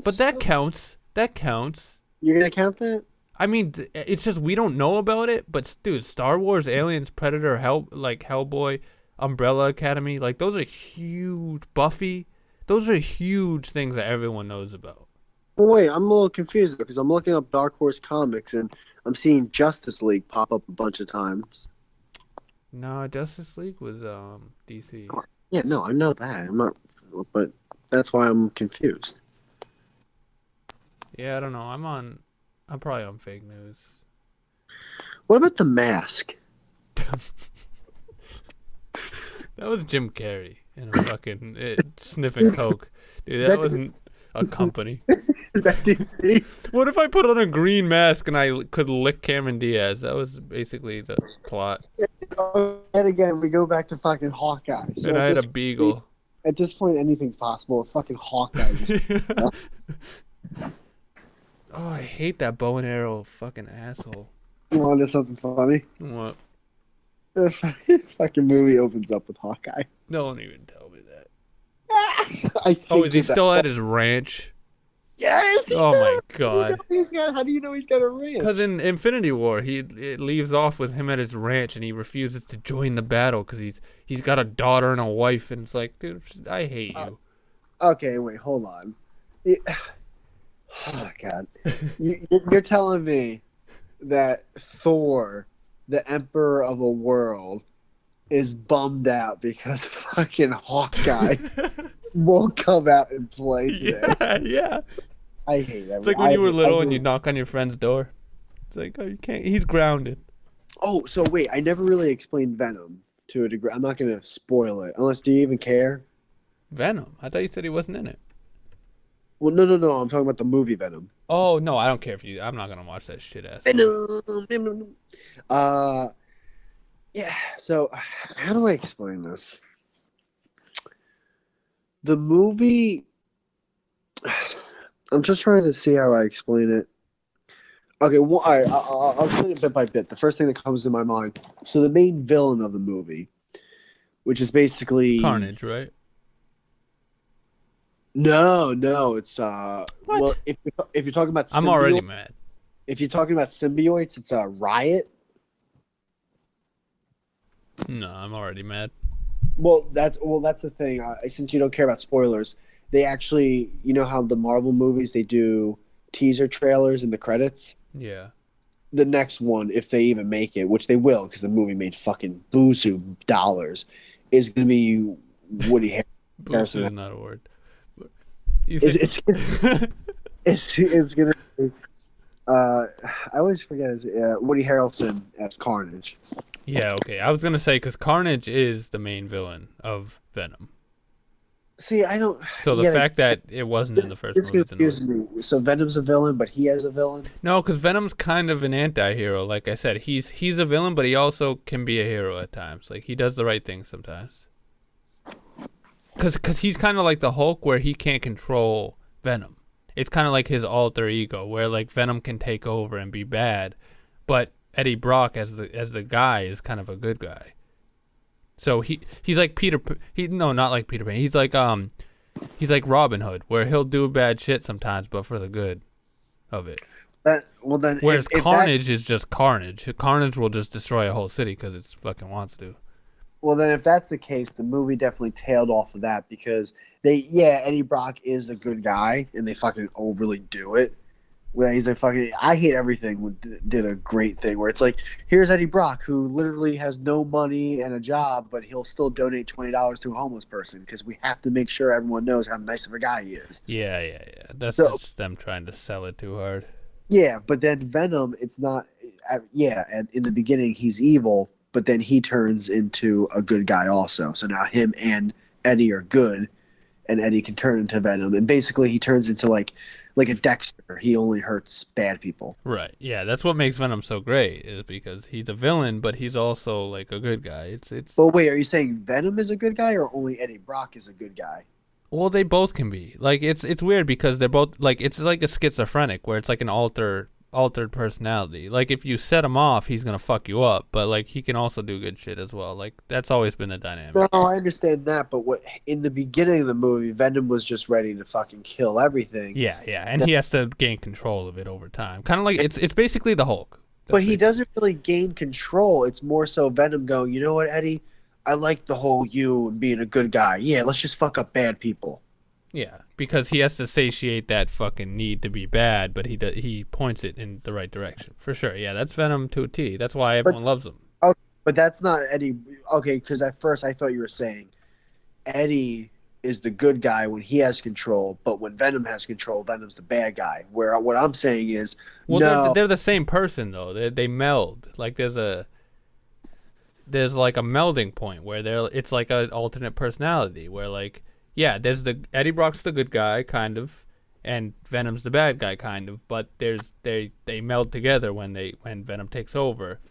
But that counts. That counts.
You're gonna count that?
I mean, it's just we don't know about it, but dude, Star Wars, Aliens, Predator, Hellboy, Umbrella Academy, like those are huge. Buffy, those are huge things that everyone knows about.
Well, wait, I'm a little confused because I'm looking up Dark Horse Comics and I'm seeing Justice League pop up a bunch of times.
No, Justice League was DC.
Yeah, no, I know that. I'm not, but that's why I'm confused.
Yeah, I don't know. I'm probably on fake news.
What about The Mask?
That was Jim Carrey in a fucking sniffing coke. Dude, that wasn't a company.
Is that DC?
What if I put on a green mask and I could lick Cameron Diaz? That was basically the plot.
And again, we go back to fucking Hawkeye.
And
So
I had a beagle.
at this point, anything's possible. Fucking Hawkeye.
Oh, I hate that bow and arrow fucking asshole.
You want to know something funny?
What?
The fucking movie opens up with Hawkeye.
Don't even tell me that.
I
Oh, is he
that.
still at his ranch?
Yes.
Oh my god.
How do you know he's got a ranch?
Because in Infinity War, it leaves off with him at his ranch, and he refuses to join the battle because he's got a daughter and a wife, and it's like, dude, I hate you.
Okay, wait, hold on. Oh god, you're telling me that Thor, the Emperor of a World, is bummed out because fucking Hawkeye won't come out and play today?
Yeah, yeah.
I hate that.
It's like when you were little and you knock on your friend's door. It's like, oh, you can't. He's grounded.
Oh, so wait, I never really explained Venom to a degree. I'm not gonna spoil it, unless do you even care?
Venom? I thought you said he wasn't in it.
Well, no. I'm talking about the movie Venom.
Oh no, I don't care if you. I'm not gonna watch that shit ass. Venom.
Venom. Yeah. So, how do I explain this? The movie. I'm just trying to see how I explain it. Okay, well, all right, I'll explain it bit by bit. The first thing that comes to my mind. So, the main villain of the movie, which is basically
Carnage, right?
No, it's
What?
well, if you're talking about
I'm already mad.
If you're talking about symbiotes, it's a Riot.
No, I'm already mad.
Well, that's the thing. Since you don't care about spoilers, they actually, you know how the Marvel movies they do teaser trailers in the credits.
Yeah.
The next one, if they even make it, which they will, because the movie made fucking boozoo dollars, is going to be Woody
Boozoo is not a word.
It's gonna be, I always forget his Woody Harrelson as Carnage.
Yeah, okay. I was gonna say because Carnage is the main villain of Venom.
See, I don't.
So the fact that it wasn't in the first movie
confuses me. So Venom's a villain, but he has a villain.
No, because Venom's kind of an anti-hero. Like I said, he's a villain, but he also can be a hero at times. Like he does the right thing sometimes. Because he's kind of like the Hulk, where he can't control Venom. It's kind of like his alter ego, where like Venom can take over and be bad, but Eddie Brock as the guy is kind of a good guy. So he's like not like Peter Pan. He's like Robin Hood, where he'll do bad shit sometimes, but for the good of it. Whereas Carnage is just Carnage. Carnage will just destroy a whole city because it fucking wants to.
Well, then if that's the case, the movie definitely tailed off of that because Eddie Brock is a good guy and they fucking overly do it. Where he's like fucking, I Hate Everything did a great thing where it's like, here's Eddie Brock who literally has no money and a job, but he'll still donate $20 to a homeless person because we have to make sure everyone knows how nice of a guy he is.
Yeah. That's just them trying to sell it too hard.
Yeah, but then Venom, it's not. And in the beginning he's evil. But then he turns into a good guy also. So now him and Eddie are good, and Eddie can turn into Venom. And basically he turns into like a Dexter. He only hurts bad people.
Right. Yeah, that's what makes Venom so great, is because he's a villain, but he's also like a good guy. It's.
But wait, are you saying Venom is a good guy, or only Eddie Brock is a good guy?
Well, they both can be. Like it's weird because they're both like it's like a schizophrenic where it's like an altered personality. Like if you set him off, he's gonna fuck you up, but like he can also do good shit as well. Like that's always been the dynamic.
No, I understand that, but what in the beginning of the movie, Venom was just ready to fucking kill everything.
Yeah, and he has to gain control of it over time. Kind of like it's basically the Hulk.
But he doesn't really gain control. It's more so Venom going, you know what, Eddie? I like the whole you and being a good guy. Yeah, let's just fuck up bad people.
Yeah, because he has to satiate that fucking need to be bad, but he points it in the right direction. For sure, yeah, that's Venom to a T. That's why everyone loves him.
Okay, but that's not Eddie. Okay, because at first I thought you were saying Eddie is the good guy when he has control, but when Venom has control, Venom's the bad guy. Where what I'm saying is,
well,
no,
they're the same person though. They meld. Like there's like a melding point where it's like an alternate personality where like. Yeah, there's the Eddie Brock's the good guy, kind of, and Venom's the bad guy, kind of. But they meld together when Venom takes over,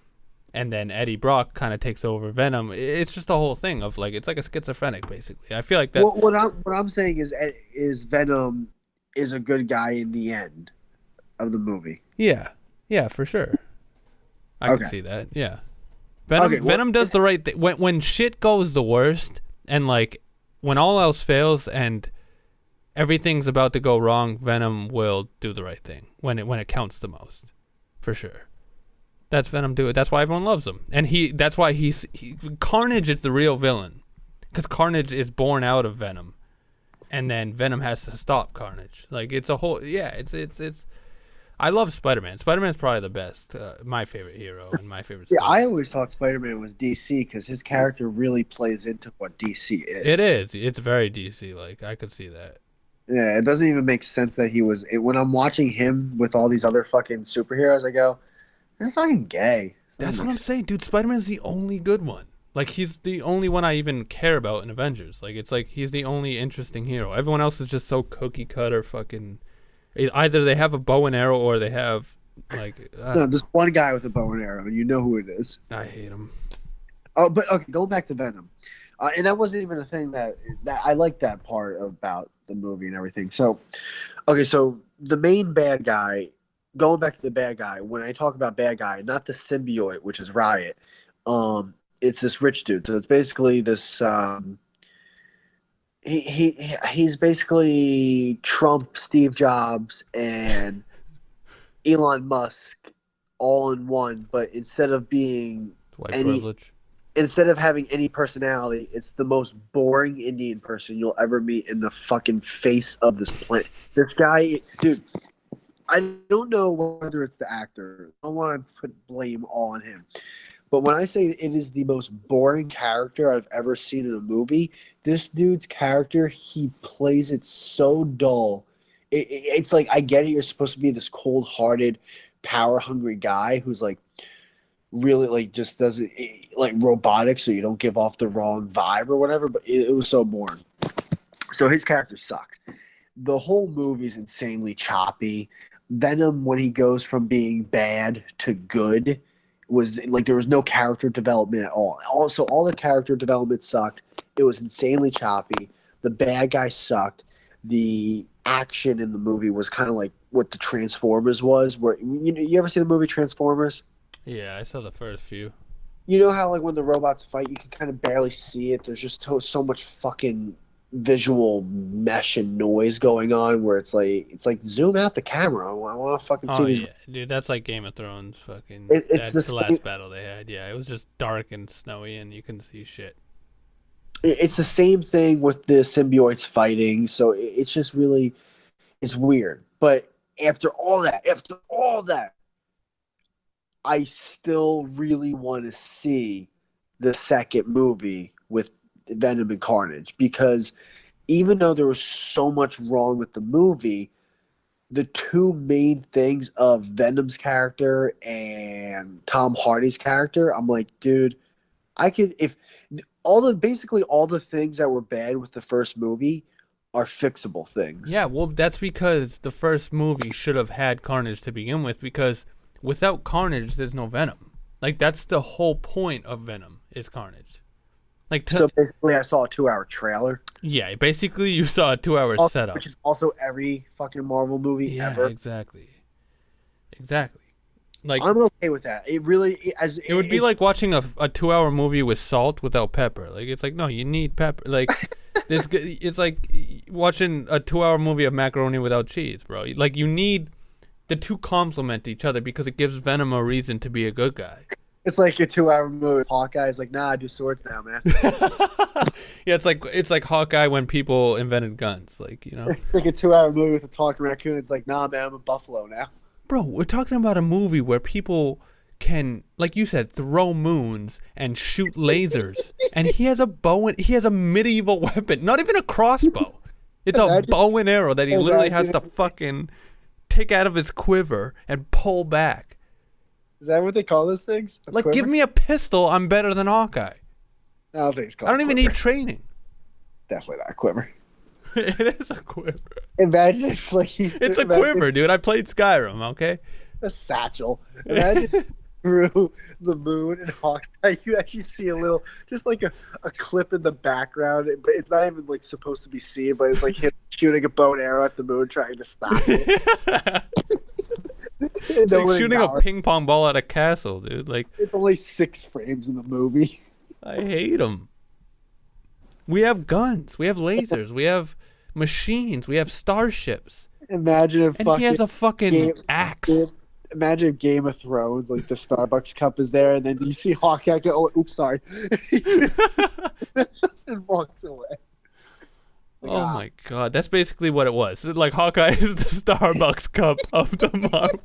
and then Eddie Brock kind of takes over Venom. It's just the whole thing of like it's like a schizophrenic basically. I feel like that.
Well, what I'm saying is Venom is a good guy in the end of the movie.
Yeah, yeah, for sure. I can
Okay.
see that. Yeah, Venom does the right thing when shit goes the worst, and like when all else fails and everything's about to go wrong. Venom will do the right thing when it counts the most, for sure. That's Venom do it. That's why everyone loves him, and that's why Carnage is the real villain, because Carnage is born out of Venom, and then Venom has to stop Carnage. Like it's a whole it's. I love Spider-Man. Spider-Man's probably the best, my favorite hero and my favorite.
Yeah,
story.
I always thought Spider-Man was DC because his character really plays into what DC is.
It is. It's very DC. Like I could see that.
Yeah, it doesn't even make sense that he was. When I'm watching him with all these other fucking superheroes, I go, "They're fucking gay."
That's what I'm saying, dude. Spider-Man's the only good one. Like he's the only one I even care about in Avengers. Like it's like he's the only interesting hero. Everyone else is just so cookie cutter fucking. Either they have a bow and arrow or they have like.
No, there's one guy with a bow and arrow, and you know who it is.
I hate him.
Oh, but okay, going back to Venom, and that wasn't even a thing that I like that part about the movie and everything. So, okay, so the main bad guy, going back to the bad guy. When I talk about bad guy, not the symbiote, which is Riot, it's this rich dude. So it's basically this. He's basically Trump, Steve Jobs, and Elon Musk all in one. But instead of being
White privilege.
Instead of having any personality, it's the most boring Indian person you'll ever meet in the fucking face of this planet. This guy, dude, I don't know whether it's the actor. I don't want to put blame all on him. But when I say it is the most boring character I've ever seen in a movie, this dude's character, he plays it so dull. It's like, I get it, you're supposed to be this cold-hearted, power-hungry guy who's like, really like just doesn't like robotic, so you don't give off the wrong vibe or whatever, but it was so boring. So his character sucked. The whole movie's insanely choppy. Venom, when he goes from being bad to good, was like there was no character development at all. Also, all the character development sucked. It was insanely choppy. The bad guy sucked. The action in the movie was kind of like what the Transformers was, where you ever see the movie Transformers?
Yeah, I saw the first few.
You know how like when the robots fight, you can kind of barely see it. There's just so much fucking visual mesh and noise going on, where it's like zoom out the camera. I want to fucking see
Oh
these.
yeah, dude, that's like Game of Thrones. Fucking.
It's
That's the
the
last battle they had. Yeah, it was just dark and snowy, and you couldn't see shit.
it's the same thing with the symbiotes fighting. So it's just really it's weird. But after all that, I still really want to see the second movie with Venom and Carnage, because even though there was so much wrong with the movie, the two main things of Venom's character and Tom Hardy's character, I'm like, dude, I could if basically all the things that were bad with the first movie are fixable things.
Yeah, well, that's because the first movie should have had Carnage to begin with, because without Carnage, there's no Venom. Like, that's the whole point of Venom, is Carnage. Like,
So basically, I saw a 2-hour trailer.
Yeah, basically, you saw a 2-hour setup.
Which is also every fucking Marvel movie ever.
Exactly. Like,
I'm okay with that. It really
it would be like watching a 2-hour movie with salt without pepper. Like, it's like, no, you need pepper. Like, it's like watching a 2-hour movie of macaroni without cheese, bro. Like, you need the two complement each other because it gives Venom a reason to be a good guy.
It's like a 2-hour movie with Hawkeye. It's like, nah, I do swords now, man.
Yeah, it's like Hawkeye when people invented guns. Like, you know,
it's like a 2-hour movie with a talking raccoon. It's like, nah, man, I'm a buffalo now.
Bro, we're talking about a movie where people can, like you said, throw moons and shoot lasers, and he has a bow and he has a medieval weapon, not even a crossbow. It's a bow and arrow that he literally has to fucking take out of his quiver and pull back.
Is that what they call those things?
Like, give me a pistol, I'm better than Hawkeye.
I don't think it's called.
I don't even need training.
Definitely not a quiver.
It is a quiver.
Imagine if, like,
it's a quiver, dude. I played Skyrim, okay?
A satchel. Imagine through the moon and Hawkeye, you actually see a little, just like a clip in the background, but it's not even like supposed to be seen, but it's like him shooting a bow and arrow at the moon, trying to stop it.
It's
No
like
one
shooting a
acknowledged-
ping pong ball at a castle, dude. Like,
It's only 6 frames in the movie.
I hate them. We have guns, we have lasers, we have machines, we have starships,
Imagine if
and he has a fucking
Game-
axe.
Imagine if Game of Thrones, like the Starbucks cup is there, and then you see Hawkeye go, "Oh, oops, sorry," and walks away. Like,
Oh my god, that's basically what it was. Like Hawkeye is the Starbucks cup of the Marvel.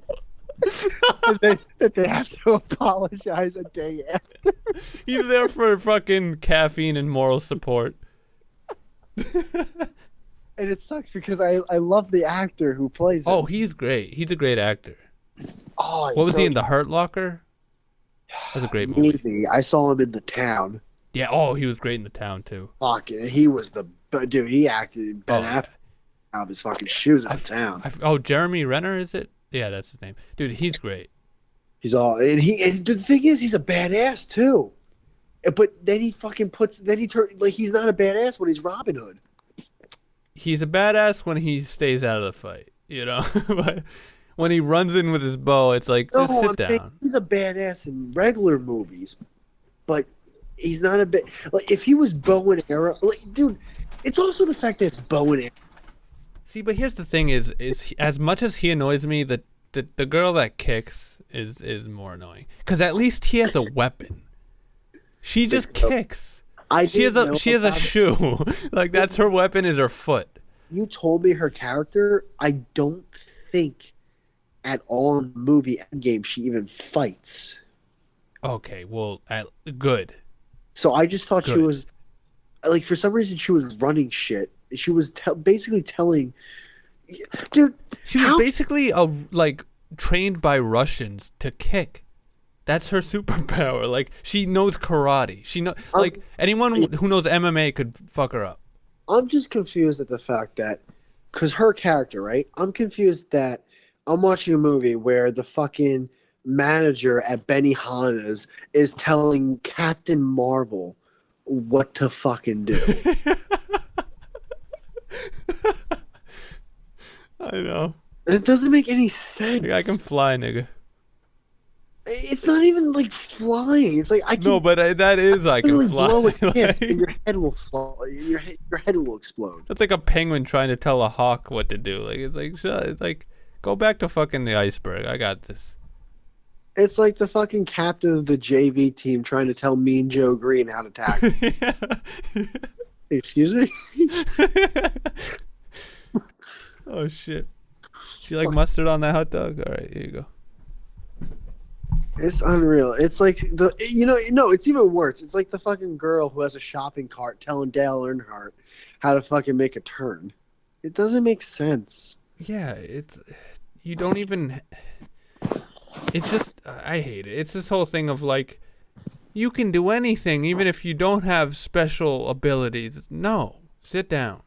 they have to apologize a day after.
He's there for fucking caffeine and moral support.
And it sucks because I love the actor who plays him.
Oh, he's great. He's a great actor.
Oh,
What was he in, The Hurt Locker? That was a great movie.
Maybe. I saw him in The Town.
Yeah, oh, he was great in The Town too.
Fucking, he was the dude. He acted Ben
Oh,
Affleck out of his fucking shoes in The Town.
Oh, Jeremy Renner, is it? Yeah, that's his name. Dude, he's great.
He's all, and the thing is, he's a badass too. But then he fucking like he's not a badass when he's Robin Hood.
He's a badass when he stays out of the fight, you know? But when he runs in with his bow, it's like, just sit down.
He's a badass in regular movies, but he's not a bit like if he was bow and arrow. Like, dude, it's also the fact that it's bow and arrow.
See, but here's the thing: is as much as he annoys me, the girl that kicks is more annoying because at least he has a weapon. She just kicks. She has a shoe. Like that's her weapon is her foot.
You told me her character. I don't think at all in the movie Endgame she even fights.
Okay, well, good.
So I just thought she
Good.
was like, for some reason she was running shit. She was basically telling, dude.
She was basically trained by Russians to kick. That's her superpower. Like she knows karate. She know like anyone who knows MMA could fuck her up.
I'm just confused at the fact that, because her character, right? I'm confused that I'm watching a movie where the fucking manager at Benihana's is telling Captain Marvel what to fucking do.
I know.
It doesn't make any sense.
Like, I can fly, nigga.
It's not even like flying. It's like I can.
No, but that is I can fly.
Blow a kiss
Like,
and your head will fall. Your head will explode.
that's like a penguin trying to tell a hawk what to do. Like it's like shut. It's like go back to fucking the iceberg. I got this.
It's like the fucking captain of the JV team trying to tell Mean Joe Green how to tackle. Excuse me?
Oh shit. Do you like mustard on that hot dog? All right, here you go.
It's unreal. It's like no, it's even worse. It's like the fucking girl who has a shopping cart telling Dale Earnhardt how to fucking make a turn. It doesn't make sense.
Yeah, you don't even. It's just I hate it. It's this whole thing of like, you can do anything even if you don't have special abilities. No, sit down.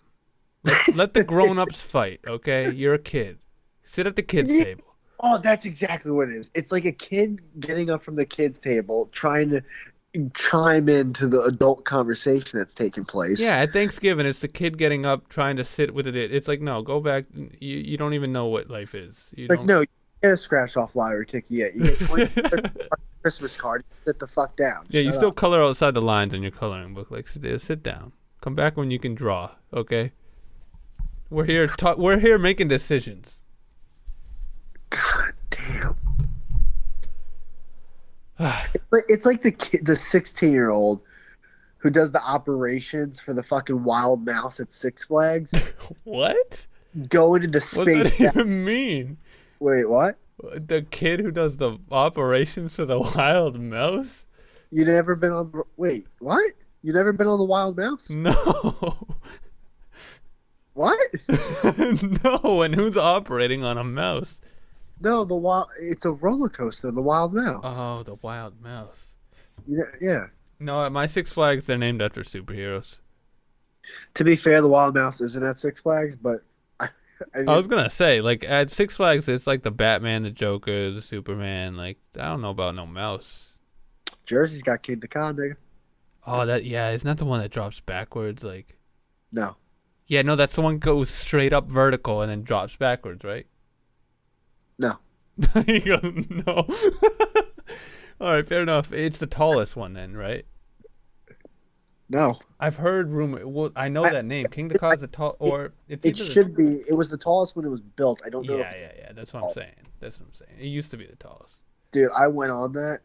Let the grown-ups fight. Okay, you're a kid. Sit at the kids' table.
Oh, that's exactly what it is. It's like a kid getting up from the kids' table, trying to chime into the adult conversation that's taking place.
Yeah, at Thanksgiving, it's the kid getting up trying to sit with it. It's like, no, go back. You don't even know what life is.
No, you get a scratch-off lottery ticket yet. You get 20 Christmas card. Sit the fuck down.
Yeah, you
Shut
still
up.
color outside the lines in your coloring book. Like, sit down. Come back when you can draw. Okay. We're here. We're here making decisions.
God damn. It's like the 16-year-old who does the operations for the fucking wild mouse at Six Flags.
What?
Going into
What does
space.
that even mean?
Wait, what?
The kid who does the operations for the wild mouse?
You never been on? Wait, what? You never been on the wild mouse?
No.
What?
No, and who's operating on a mouse?
No, it's a roller coaster, the wild mouse.
Oh, the wild mouse.
Yeah.
No, at my Six Flags, they're named after superheroes.
To be fair, the wild mouse isn't at Six Flags, but I
I was
mean,
gonna say, like at Six Flags, it's like the Batman, the Joker, the Superman. Like I don't know about no mouse.
Jersey's got King the Con, nigga.
Oh, that yeah, isn't that the one that drops backwards? Like
No,
yeah, no, that's the one goes straight up vertical and then drops backwards, right?
no.
He goes no. All right, fair enough. It's the tallest one then, right?
No.
I've heard rumor. Well, I know
I,
that name. King the Cause the tall,
it,
or it's
it
either the.
should be. It was the tallest when it was built. I don't know if
Yeah,
it's
yeah, yeah. That's what I'm
tall.
saying. That's what I'm saying. It used to be the tallest.
Dude, I went on that.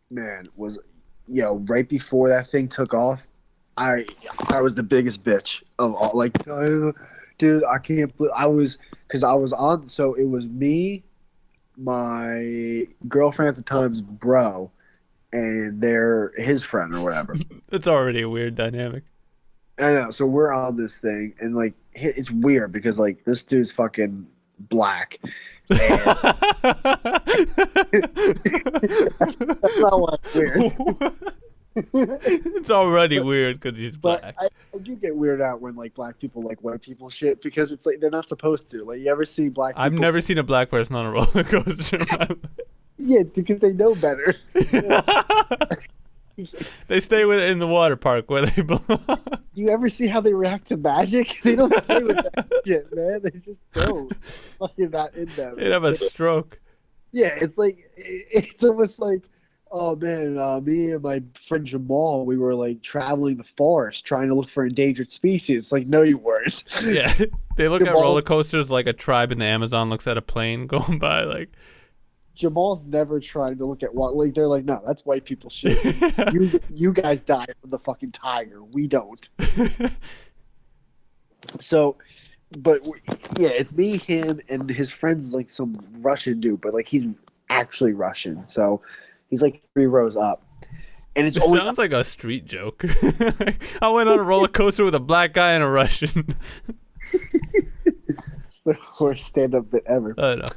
Man, was right before that thing took off. I I was the biggest bitch of all. Like, dude, I can't believe I was because I was on. So it was me, my girlfriend at the time's bro, and they're his friend or whatever.
It's already a weird dynamic.
I know. So we're on this thing, and like it's weird because like this dude's fucking black, and that's not why it's weird.
It's already weird because he's
But
black.
I do get weirded out when like black people like white people shit because it's like they're not supposed to. Like you ever see black
I've
people?
never seen a black person on a roller coaster.
Yeah, because they know better.
They stay with it in the water park where they belong.
Do you ever see how they react to magic? They don't play with that shit, man. They just don't. Fucking not in them.
They'd have a stroke.
Yeah, it's like it's almost like, oh man, me and my friend Jamal, we were like traveling the forest trying to look for endangered species. It's like, no, you weren't.
Yeah, they look at
Jamal's,
roller coasters like a tribe in the Amazon looks at a plane going by. Like,
Jamal's never trying to look at what like they're like, no, that's white people shit. You guys die from the fucking tiger. We don't. So, but yeah, it's me, him, and his friend's like some Russian dude, but like he's actually Russian. So he's like 3 rows up, and it's
it
only
sounds like a street joke. I went on a roller coaster with a black guy and a Russian.
it's the worst stand-up bit ever.
I don't know.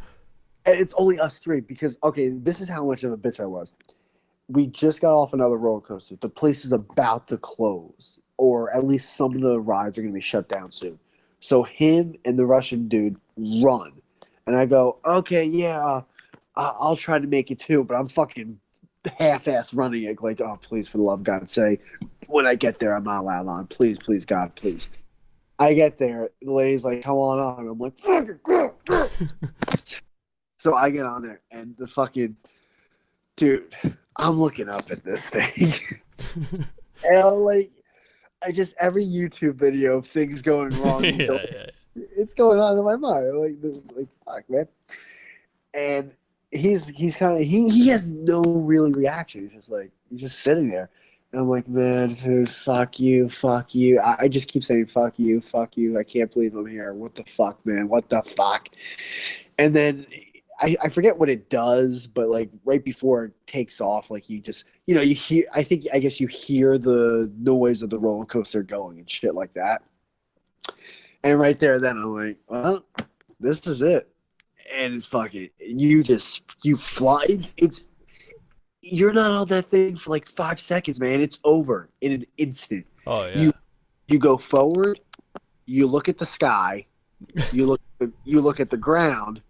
And it's only us three because okay, this is how much of a bitch I was. We just got off another roller coaster. The place is about to close, or at least some of the rides are going to be shut down soon. So him and the Russian dude run, and I go, okay, yeah, I'll try to make it too, but I'm fucking half-ass running it. Like, oh, please, for the love of God, say when I get there, I'm not allowed on. Please, please, God, please. I get there, the lady's like, come on. I'm like, fucking go. So I get on there, and the fucking dude, I'm looking up at this thing, and I'm like, every YouTube video of things going wrong,
Yeah.
it's going on in my mind. I'm like fuck, man. And he's kind of he has no really reaction. He's just sitting there. And I'm like, man, dude, fuck you. I just keep saying fuck you. I can't believe I'm here. What the fuck, man? What the fuck? And then I forget what it does, but like right before it takes off, like you just you hear I guess you hear the noise of the roller coaster going and shit like that. And right there, then I'm like, well, this is it. And it's fucking you fly. You're not on that thing for like 5 seconds, man. It's over in an instant.
Oh yeah.
You go forward, you look at the sky, you look at the ground,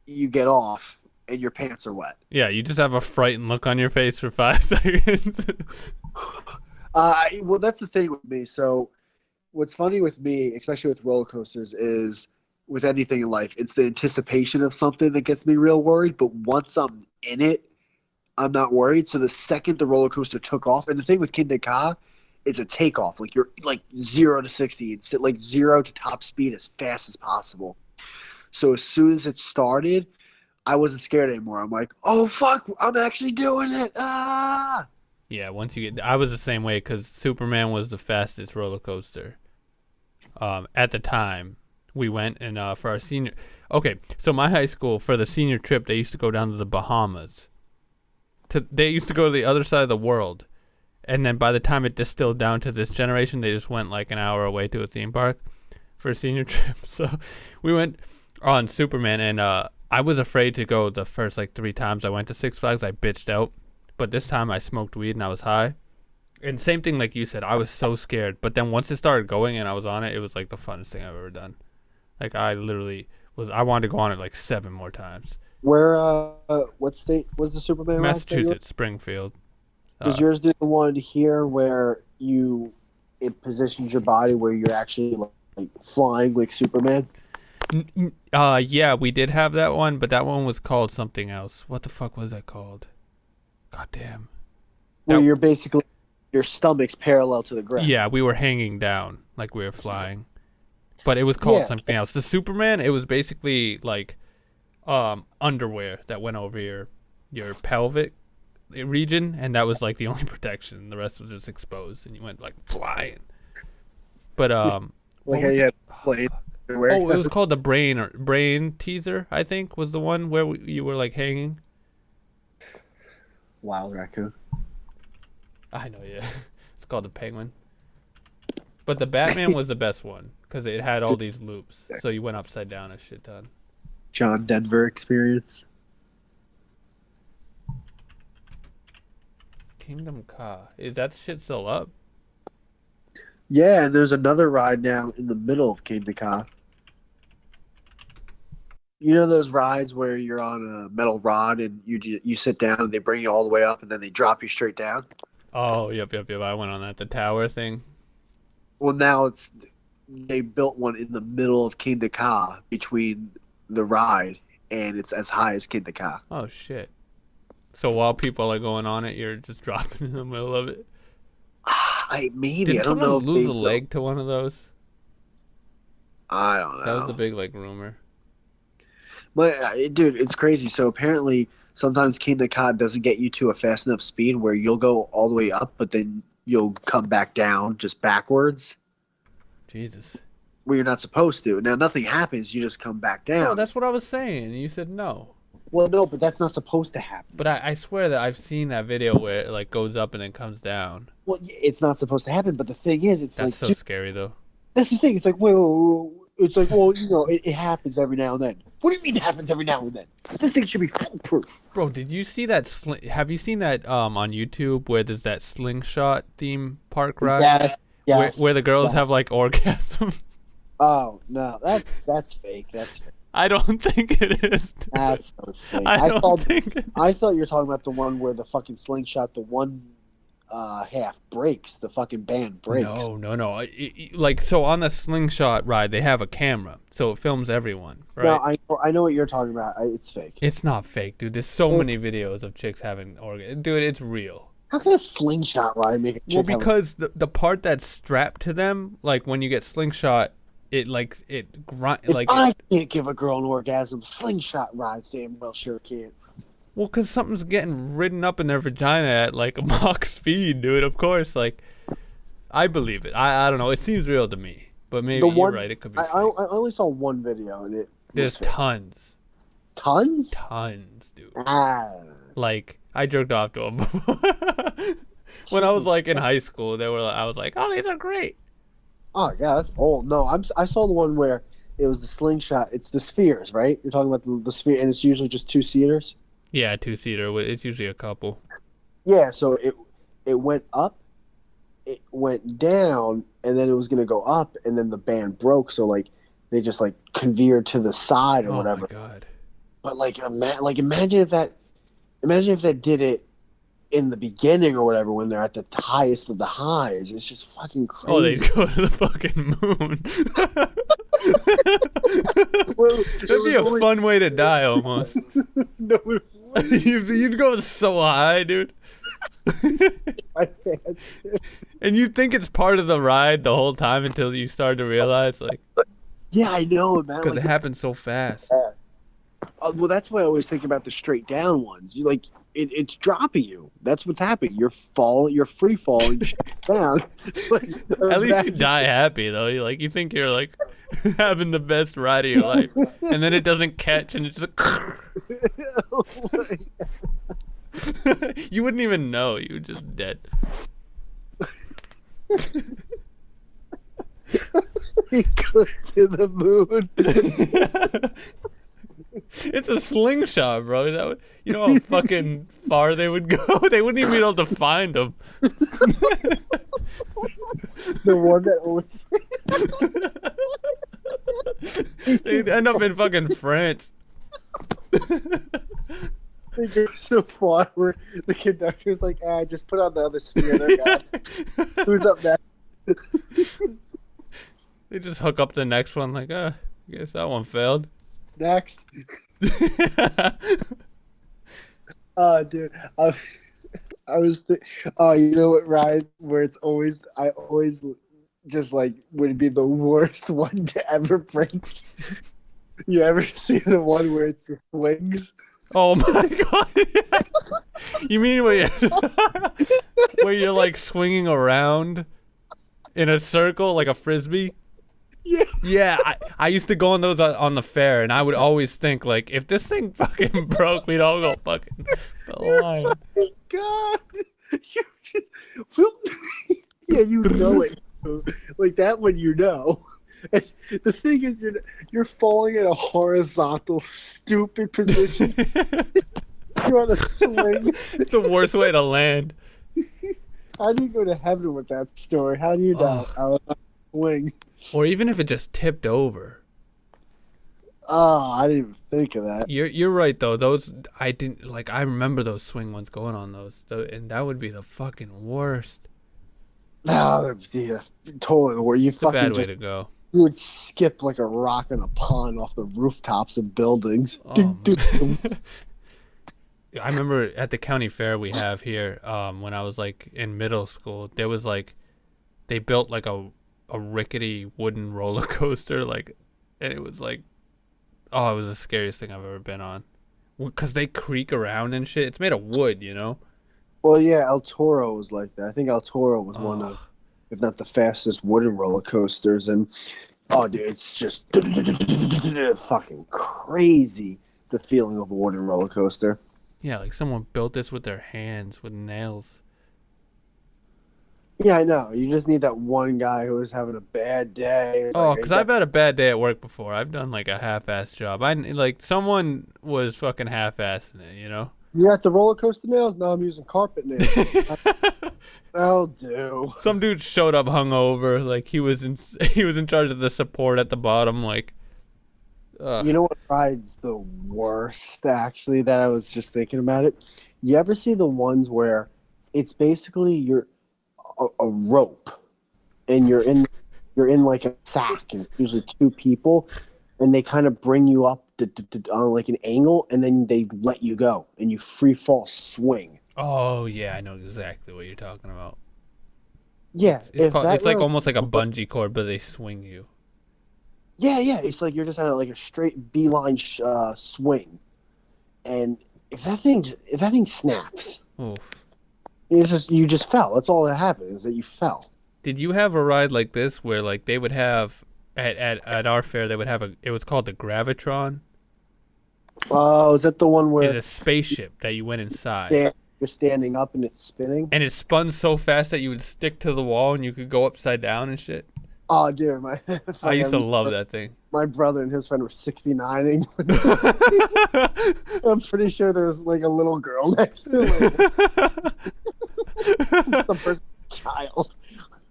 you get off, and your pants are wet.
Yeah, you just have a frightened look on your face for 5 seconds.
Well, that's the thing with me. So, what's funny with me, especially with roller coasters, is with anything in life, it's the anticipation of something that gets me real worried. But once I'm in it, I'm not worried. So the second the roller coaster took off, and the thing with Kinde Ka, it's a takeoff. Like you're like 0 to 60, it's like 0 to top speed as fast as possible. So as soon as it started, I wasn't scared anymore. I'm like, oh fuck, I'm actually doing it. Ah.
Yeah, once you get, I was the same way because Superman was the fastest roller coaster. At the time, we went and for our senior. Okay, so my high school for the senior trip, they used to go down to the Bahamas. They used to go to the other side of the world, and then by the time it distilled down to this generation, they just went like an hour away to a theme park for a senior trip. So we went on Superman, and I was afraid to go the first like 3 times I went to Six Flags. I bitched out. But this time I smoked weed and I was high. And same thing like you said, I was so scared. But then once it started going and I was on it, it was like the funnest thing I've ever done. Like I literally I wanted to go on it like 7 more times.
Where what state was the Superman ride that you were?
Massachusetts, Springfield.
Does yours do the one here where it positions your body where you're actually like flying like Superman?
Yeah, we did have that one, but that one was called something else. What the fuck was that called? God damn.
Where you're basically your stomach's parallel to the ground.
Yeah, we were hanging down like we were flying. But it was called
Yeah.
something else. The Superman, it was basically like underwear that went over your pelvic region, and that was like the only protection. The rest was just exposed, and you went like flying. But
Like how you had blade.
oh, it was called the brain teaser. I think was the one where you were like hanging.
Wild raccoon.
I know, yeah. It's called the Penguin. But the Batman was the best one because it had all these loops, so you went upside down a shit ton.
John Denver experience.
Kingdom Ka. Is that shit still up?
Yeah, and there's another ride now in the middle of Kingdom Ka. You know those rides where you're on a metal rod and you sit down and they bring you all the way up and then they drop you straight down?
Oh, yep. I went on that. The tower thing.
Well, now they built one in the middle of Kingdom Ka between the ride, and it's as high as Kingdom Ka.
Oh, shit. So while people are going on it, you're just dropping in the middle of it?
Maybe.
Did
I don't
someone
know.
lose a leg to one of those?
I don't know.
That was the big, like, rumor.
But, dude, it's crazy. So apparently sometimes Kingdom Ka doesn't get you to a fast enough speed where you'll go all the way up, but then you'll come back down just backwards.
Jesus.
Where you're not supposed to. Now, nothing happens. You just come back down.
No, that's what I was saying. You said no.
Well, no, but that's not supposed to happen.
But I swear that I've seen that video where it, like, goes up and then comes down.
Well, it's not supposed to happen, but the thing is, it's
That's
like...
so
dude,
scary, though.
that's the thing. It's like, well, it's like, well, you know, it happens every now and then. What do you mean it happens every now and then? This thing should be foolproof.
Bro, did you see that? Have you seen that on YouTube where there's that slingshot theme park ride?
Yes.
Where the girls have like orgasms?
Oh no, that's fake. That's fake.
I don't think it is. Dude.
That's so fake.
I thought
you were talking about the one where the fucking slingshot, the one half breaks, the fucking band breaks.
No. Like, so on the slingshot ride, they have a camera, so it films everyone, right?
No, I know what you're talking about. It's fake.
It's not fake, dude. There's so many videos of chicks having orgasms. Dude, it's real.
How can a slingshot ride make a chick?
Well, because the part that's strapped to them, like when you get slingshot,
I can't give a girl an orgasm, slingshot ride damn well sure can't.
Well, because something's getting ridden up in their vagina at like a Mach speed, dude. Of course, like, I believe it. I don't know. It seems real to me, but maybe you're right. It could be.
I only saw one video and
there's tons.
Tons?
Tons, dude.
Ah.
Like, I jerked off to them before. When I was like in high school, I was like, oh, these are great.
Oh yeah, that's old. No, I saw the one where it was the slingshot. It's the spheres, right? You're talking about the sphere, and it's usually just 2-seaters.
Yeah, 2-seater. It's usually a couple.
Yeah, so it went up, it went down, and then it was gonna go up, and then the band broke. So like they just like conveered to the side or whatever.
Oh my god!
But imagine if that did it in the beginning or whatever when they're at the highest of the highs. It's just fucking crazy.
Oh, they go to the fucking moon. That'd be a fun way to die, almost.
No,
you'd go so high, dude. And you think it's part of the ride the whole time until you start to realize, like,
yeah, I know, man.
Because it happens so fast.
Well, that's why I always think about the straight down ones. You like it's dropping you. That's what's happening. You're free falling down.
At least you die happy though. You think you're like having the best ride of your life, and then it doesn't catch, and it's just you wouldn't even know. You were just dead.
He goes to the moon.
It's a slingshot, bro. You know how fucking far they would go? They wouldn't even be able to find them.
The one that always...
They end up in fucking France.
They go so far where the conductor's like, just put on the other sphere. They're gone. Who's up next?
They just hook up the next one like, I guess that one failed.
Next. Oh, dude. You know what ride where I always just like would be the worst one to ever break. You ever see the one where it's the swings?
Oh my god! You mean where you're like swinging around in a circle like a frisbee?
Yeah.
Yeah, I used to go on those on the fair, and I would always think like, if this thing fucking broke, we'd all go fucking flying.
Oh my god! Yeah, you know it. Like that one, you know. And the thing is, you're falling in a horizontal, stupid position. You're on a swing.
It's the worst way to land.
How do you go to heaven with that story? How do you die? I was on a swing.
Or even if it just tipped over.
Oh, I didn't even think of that.
You're right though. Those I didn't like. I remember those swing ones going on those, and that would be the fucking worst.
No, yeah, totally the worst.
It's a bad way to go.
You would skip like a rock in a pond off the rooftops of buildings.
Oh, I remember at the county fair we have here, when I was like in middle school, there was like, they built like a rickety wooden roller coaster, like, and it was like, oh, it was the scariest thing I've ever been on, because they creak around and shit. It's made of wood, you know.
Well, yeah, El Toro was like that. I think El Toro was one of, if not the fastest wooden roller coasters. And oh, dude, it's just fucking crazy, the feeling of a wooden roller coaster.
Yeah, like someone built this with their hands with nails.
Yeah, I know. You just need that one guy who was having a bad day.
Oh, because I've had a bad day at work before. I've done like a half-assed job. Like someone was fucking half-assing it, you know.
You got the roller coaster nails? No, I'm using carpet nails. That'll do.
Some dude showed up hungover, like he was in charge of the support at the bottom, like.
You know what ride's the worst? Actually, that I was just thinking about it. You ever see the ones where it's basically you're a rope, and you're in like a sack, and it's usually two people, and they kind of bring you up on like an angle, and then they let you go, and you free fall swing.
Oh yeah, I know exactly what you're talking about.
Yeah,
it's like almost like a bungee cord, but they swing you.
Yeah, it's like you're just on like a straight beeline swing, and if that thing snaps,
oof.
you just fell. That's all that happened, is that you fell.
Did you have a ride like this where like they would have at our fair, they would have it was called the Gravitron?
Oh, is that the one where
it's a spaceship that you went inside?
You're standing up and it's spinning,
and it spun so fast that you would stick to the wall and you could go upside down and shit.
Oh, dude,
I used to love that thing.
My brother and his friend were 69ing. I'm pretty sure there was like a little girl next to him. Some person, child.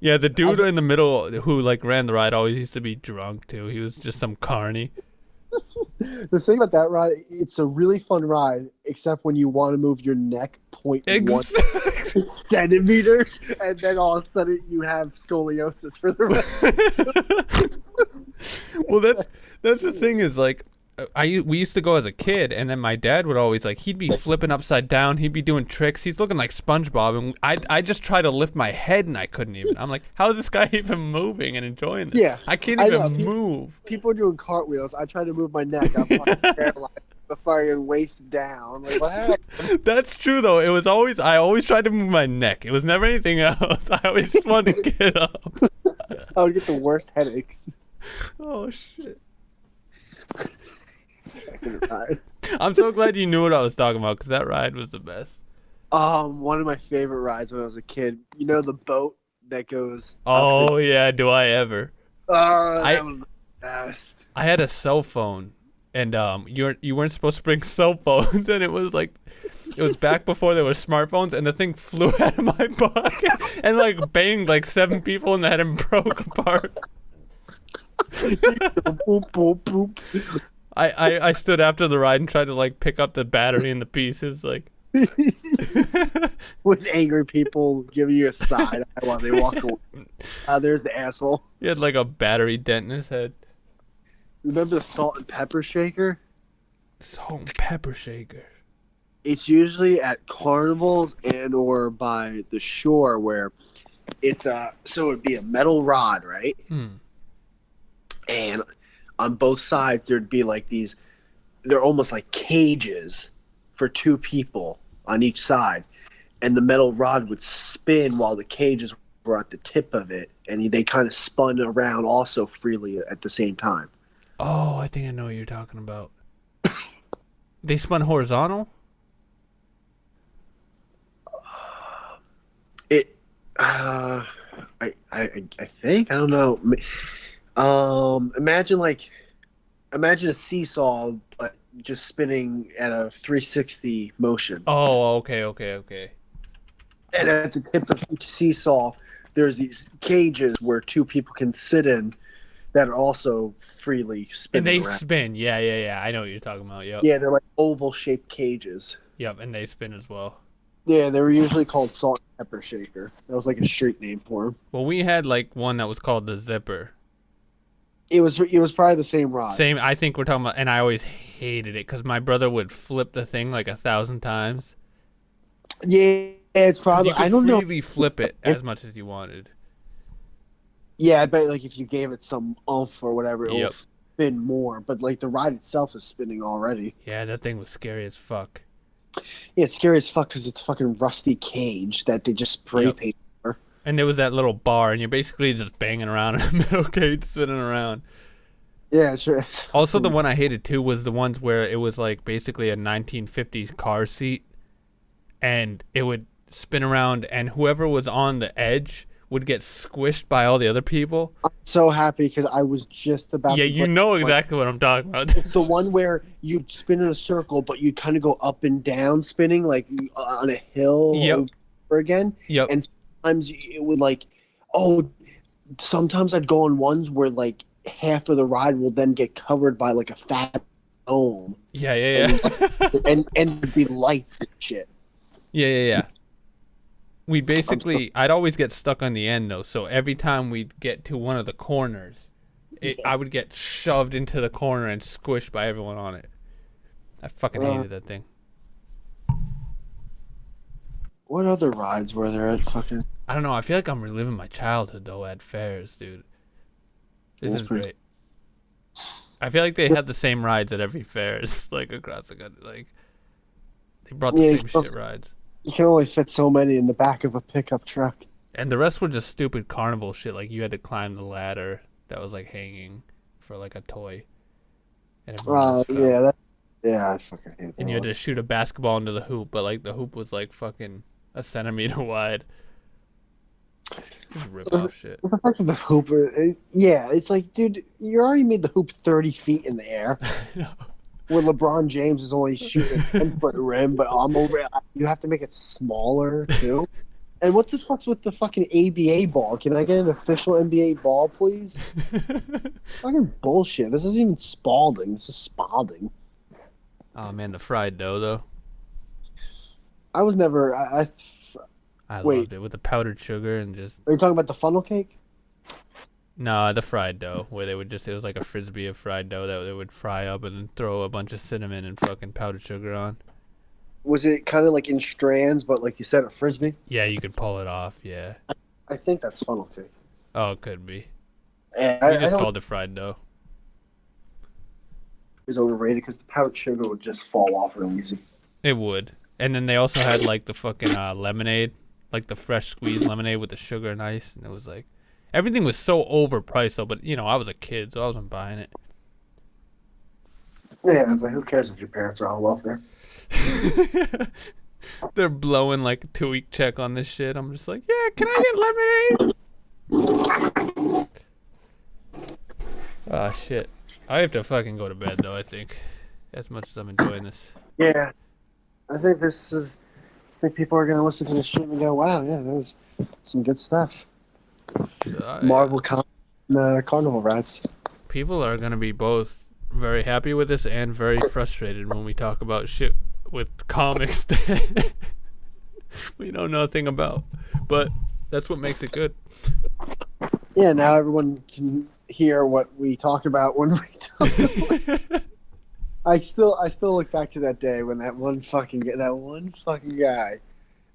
Yeah, the dude in the middle who like ran the ride always used to be drunk too. He was just some carny.
The thing about that ride, it's a really fun ride, except when you want to move your neck 0.1 centimeter, and then all of a sudden you have scoliosis for the rest.
Well, that's the thing is like, we used to go as a kid, and then my dad would always like, he'd be flipping upside down, he'd be doing tricks, he's looking like SpongeBob, and I just try to lift my head and I couldn't even. I'm like, how is this guy even moving and enjoying this?
Yeah,
I can't even move.
People are doing cartwheels. I try to move my neck. I'm paralyzed. The fucking waist down. Like, what happened?
That's true though. I always tried to move my neck. It was never anything else. I always just wanted to get up.
I would get the worst headaches.
Oh shit. I'm so glad you knew what I was talking about, because that ride was the best.
One of my favorite rides when I was a kid. You know the boat that goes.
Oh yeah, do I ever?
Oh, that was the best.
I had a cell phone, and you weren't supposed to bring cell phones, and it was back before there were smartphones, and the thing flew out of my pocket and like banged like 7 people in the head and broke apart.
Boop, boop, boop.
I stood after the ride and tried to like pick up the battery in the pieces. Like,
With angry people giving you a side eye while they walk away. There's the asshole.
he had like a battery dent in his head.
Remember the salt and pepper shaker?
Salt and pepper shaker.
It's usually at carnivals and or by the shore where it's so it'd be a metal rod, right? And on both sides there'd be like they're almost like cages for two people on each side, and the metal rod would spin while the cages were at the tip of it, and they kind of spun around also freely at the same time.
Oh, I think I know what you're talking about. They spun horizontal?
It I think, I don't know. Imagine a seesaw, but just spinning at a 360 motion.
Oh, okay.
And at the tip of each seesaw, there's these cages where two people can sit in that are also freely
And
spinning
they
around.
spin. Yeah. I know what you're talking about. Yep.
Yeah, they're like oval-shaped cages.
Yep, and they spin as well.
Yeah, they were usually called salt and pepper shaker. That was like a street name for them.
Well, we had like one that was called the zipper.
It was probably the same rod.
Same, I think we're talking about, and I always hated it because my brother would flip the thing like 1,000 times.
Yeah, it's probably.
You could
I don't know.
freely flip it as much as you wanted.
Yeah, I bet like if you gave it some oomph or whatever, it
Yep.
will spin more. But like the ride itself is spinning already.
Yeah, that thing was scary as fuck.
Yeah, it's scary as fuck because it's a fucking rusty cage that they just spray
Yep.
paint over.
And there was that little bar, and you're basically just banging around in a metal cage, spinning around.
Yeah, sure.
Also, the one I hated too was the ones where it was like basically a 1950s car seat, and it would spin around, and whoever was on the edge would get squished by all the other people.
I'm so happy because I was just about.
Yeah,
to
you
bring-
know exactly what I'm talking about.
It's the one where you spin in a circle, but you kind of go up and down, spinning like on a hill
Yep.
over again.
Yep.
And sometimes it would sometimes I'd go on ones where like half of the ride will then get covered by like a fat dome,
Yeah.
and there'd be lights and shit.
Yeah. I'd always get stuck on the end though, so every time we'd get to one of the corners, I would get shoved into the corner and squished by everyone on it. I fucking hated that thing.
What other rides were there at fucking?
I don't know, I feel like I'm reliving my childhood though at fairs, dude. This
That's
is
pretty-
great. I feel like they had the same rides at every fair, like across the country. Like they brought the
Yeah,
same
because-
shit rides.
You can only fit so many in the back of a pickup truck.
And the rest were just stupid carnival shit. Like you had to climb the ladder that was like hanging for like a toy. And everyone just fell.
Yeah, I fucking hate that.
And you had to shoot a basketball into the hoop, but like the hoop was like fucking a centimeter wide. Just rip off shit.
What the fuck is the hoop? Yeah, it's like, dude, you already made the hoop 30 feet in the air. Where LeBron James is only shooting a 10-foot rim, but I'm over. You have to make it smaller too. And what the fuck's with the fucking ABA ball? Can I get an official NBA ball, please? Fucking bullshit. This isn't even Spalding. This is Spalding.
Oh man, the fried dough though.
I was never.
I
Wait.
loved it with the powdered sugar and just
Are you talking about the funnel cake?
no, the fried dough where they would just it was like a frisbee of fried dough that they would fry up and then throw a bunch of cinnamon and fucking powdered sugar on.
Was it kind of like in strands, but like you said, a frisbee?
Yeah, you could pull it off. Yeah.
I think that's funnel cake.
Oh, it could be.
And
We
I
just
don't
called it fried dough.
it was overrated because the powdered sugar would just fall off real easy.
It would. And then they also had like the fucking lemonade, like the fresh squeezed lemonade with the sugar and ice, and it was like everything was so overpriced though. But you know, I was a kid, so I wasn't buying it.
Yeah, it's like, who cares if your parents are on welfare?
They're blowing like a 2-week check on this shit. I'm just like, yeah, can I get lemonade? Ah, shit. I have to fucking go to bed though. I think, as much as I'm enjoying this.
Yeah, I think I think people are gonna listen to this shit and go, "Wow, yeah, that was some good stuff." Marvel Con, Carnival rides.
people are gonna be both very happy with this and very frustrated when we talk about shit with comics that we know nothing about. But that's what makes it good.
Yeah, now everyone can hear what we talk about when we talk. I still look back to that day when that one fucking guy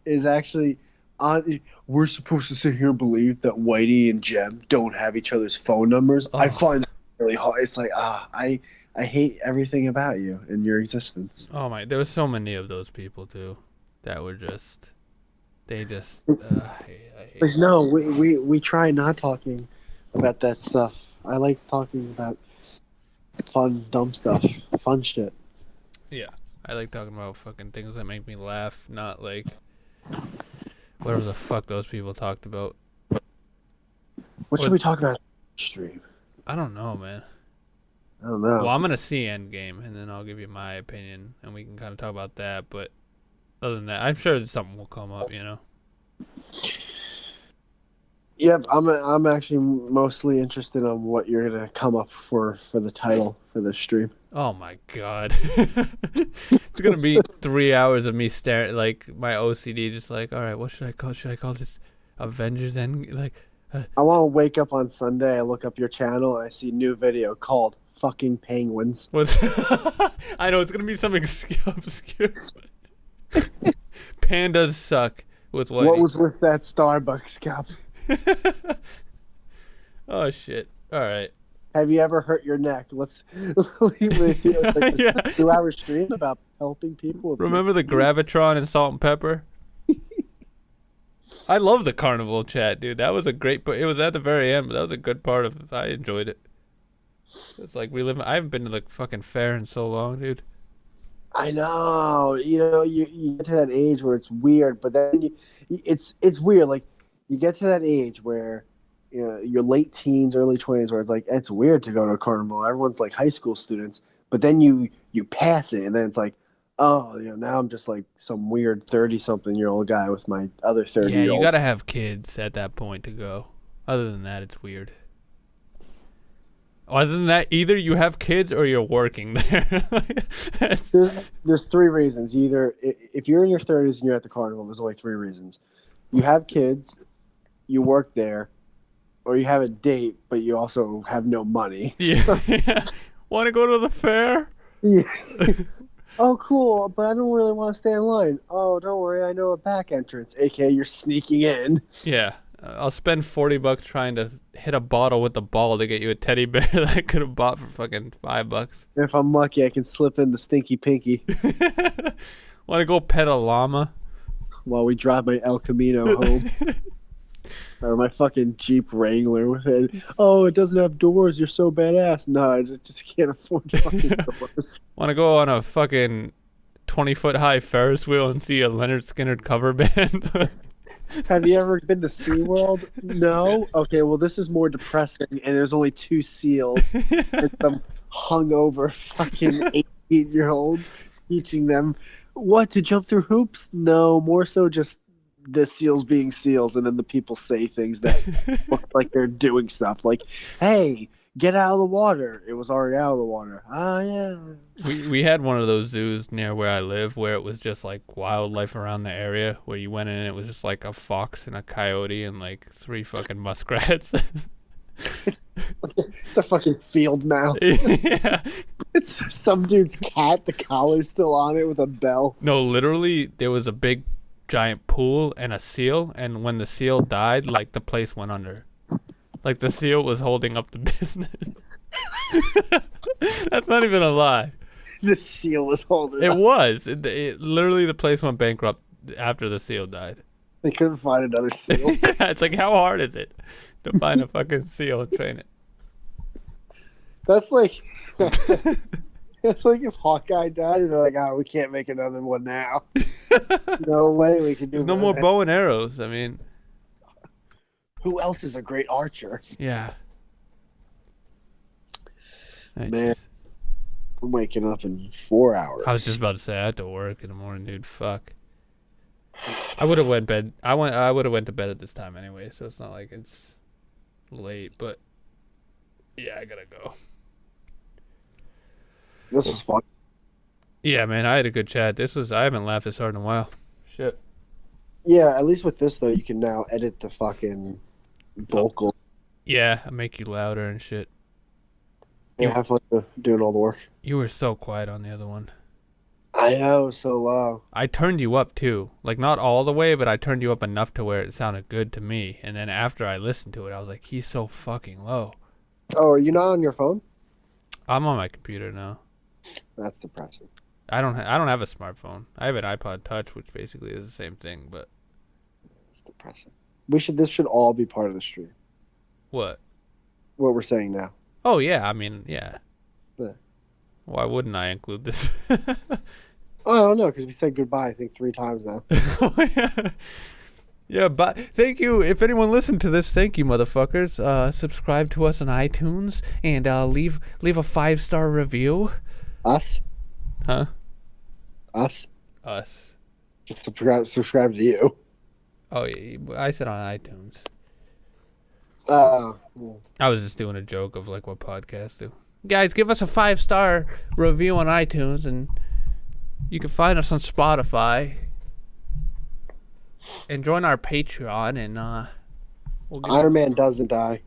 is actually on. We're supposed to sit here and believe that Whitey and Jem don't have each other's phone numbers. I
Oh,
find that really hard. It's like I hate everything about you and your existence.
oh my! There were so many of those people too, that were just they just. I hate
Like, no, we try not talking about that stuff. I like talking about fun, dumb stuff, fun shit.
Yeah, I like talking about fucking things that make me laugh, not like whatever the fuck those people talked about.
What should
What
we talk about? Stream.
I don't know, man.
I don't
Well,
know.
I'm gonna see Endgame, and then I'll give you my opinion, and we can kind of talk about that. But other than that, I'm sure something will come up.
Yep, I'm actually mostly interested on what you're gonna come up for the title for this stream.
Oh my god, it's gonna be 3 hours of me staring, like my OCD, just like, all right, what should I call? Should I call this Avengers End? Like,
I want to wake up on Sunday. I look up your channel and I see a new video called "Fucking Penguins."
what's? I know it's gonna be something obscure. Pandas suck with
What
Whitey.
was with that Starbucks cup?
Oh shit! All right.
Have you ever hurt your neck? Let's leave it here. Like
Yeah.
2 hour stream about helping people. With
Remember the Gravitron and Salt and Pepper? I love the carnival chat, dude. That was a great. But it was at the very end, but that was a good part of it. I enjoyed it. It's like we live. I haven't been to the fucking fair in so long, dude.
I know. You get to that age where it's weird, but then it's weird. Like you get to that age where your late teens, early 20s, where it's like it's weird to go to a carnival. Everyone's like high school students, but then you pass it, and then it's like, oh, now I'm just like some weird 30-something-year-old guy with my other 30
Yeah,
year
you
old.
gotta have kids at that point to go. Other than that, it's weird. Other than that, either you have kids or you're working there. That's-
There's three reasons. Either if you're in your 30s and you're at the carnival, there's only three reasons. You have kids, you work there, or you have a date, but you also have no money.
yeah. Want to go to the fair?
Yeah. Oh, cool, but I don't really want to stay in line. Oh, don't worry, I know a back entrance, aka you're sneaking in.
Yeah. I'll spend $40 trying to hit a bottle with the ball to get you a teddy bear that I could have bought for fucking $5.
If I'm lucky, I can slip in the stinky pinky
Want to go pet a llama?
while we drive my El Camino home. Or my fucking Jeep Wrangler with it. Oh, it doesn't have doors. You're so badass. No, I just can't afford fucking doors.
Want to go on a fucking 20-foot high Ferris wheel and see a Leonard Skinner cover band?
Have you ever been to SeaWorld? No? Okay, well, this is more depressing, and there's only two seals and some hungover fucking 18-year-old teaching them what to jump through hoops? No, more so just the seals being seals, and then the people say things that look like they're doing stuff. Like, hey, get out of the water. It was already out of the water. Ah, yeah.
We had one of those zoos near where I live where it was just like wildlife around the area where you went in and it was just like a fox and a coyote and like 3 fucking muskrats.
It's a fucking field mouse.
Yeah.
It's some dude's cat. The collar's still on it with a bell.
No, literally there was a big giant pool and a seal, and when the seal died, like the place went under. Like the seal was holding up the business. That's not even a lie.
The seal was holding
It
up.
was. It literally the place went bankrupt after the seal died.
They couldn't find another seal.
Yeah, it's like how hard is it to find a fucking seal and train it?
That's like that's like if Hawkeye died and they're like, oh, we can't make another one now. No way we can do
There's no more bow and arrows. I mean,
Who else is a great archer?
yeah. Hey,
Man.
jeez.
I'm waking up in 4 hours.
I was just about to say I had to work in the morning, dude. Fuck. I would have went bed. I would have went to bed at this time anyway, so it's not like it's late. But Yeah, I gotta go.
This was fun.
Yeah, man, I had a good chat. I haven't laughed this hard in a while. Shit.
Yeah, at least with this though, you can now edit the fucking vocal.
Yeah, I make you louder and shit.
Yeah,
You
have fun doing all the work.
you were so quiet on the other one.
I know, so low.
I turned you up too. Like not all the way, but I turned you up enough to where it sounded good to me. And then after I listened to it, I was like, he's so fucking low.
Oh, are you not on your phone?
I'm on my computer now.
That's depressing.
I don't have a smartphone. I have an iPod Touch, which basically is the same thing. But
It's depressing. This should all be part of the stream.
what?
What we're saying now.
Oh yeah, I mean yeah.
Yeah.
Why wouldn't I include this?
Oh, I don't know, because we said goodbye, I think 3 times now.
Yeah, but thank you. If anyone listened to this, thank you, motherfuckers. Subscribe to us on iTunes and leave a 5-star review.
Us?
Huh?
Us?
Us.
Just subscribe to you.
Oh, yeah, I said on iTunes.
Yeah.
I was just doing a joke of like what podcasts do. Guys, give us a 5-star review on iTunes, and you can find us on Spotify. And join our Patreon, and
Iron Man doesn't die.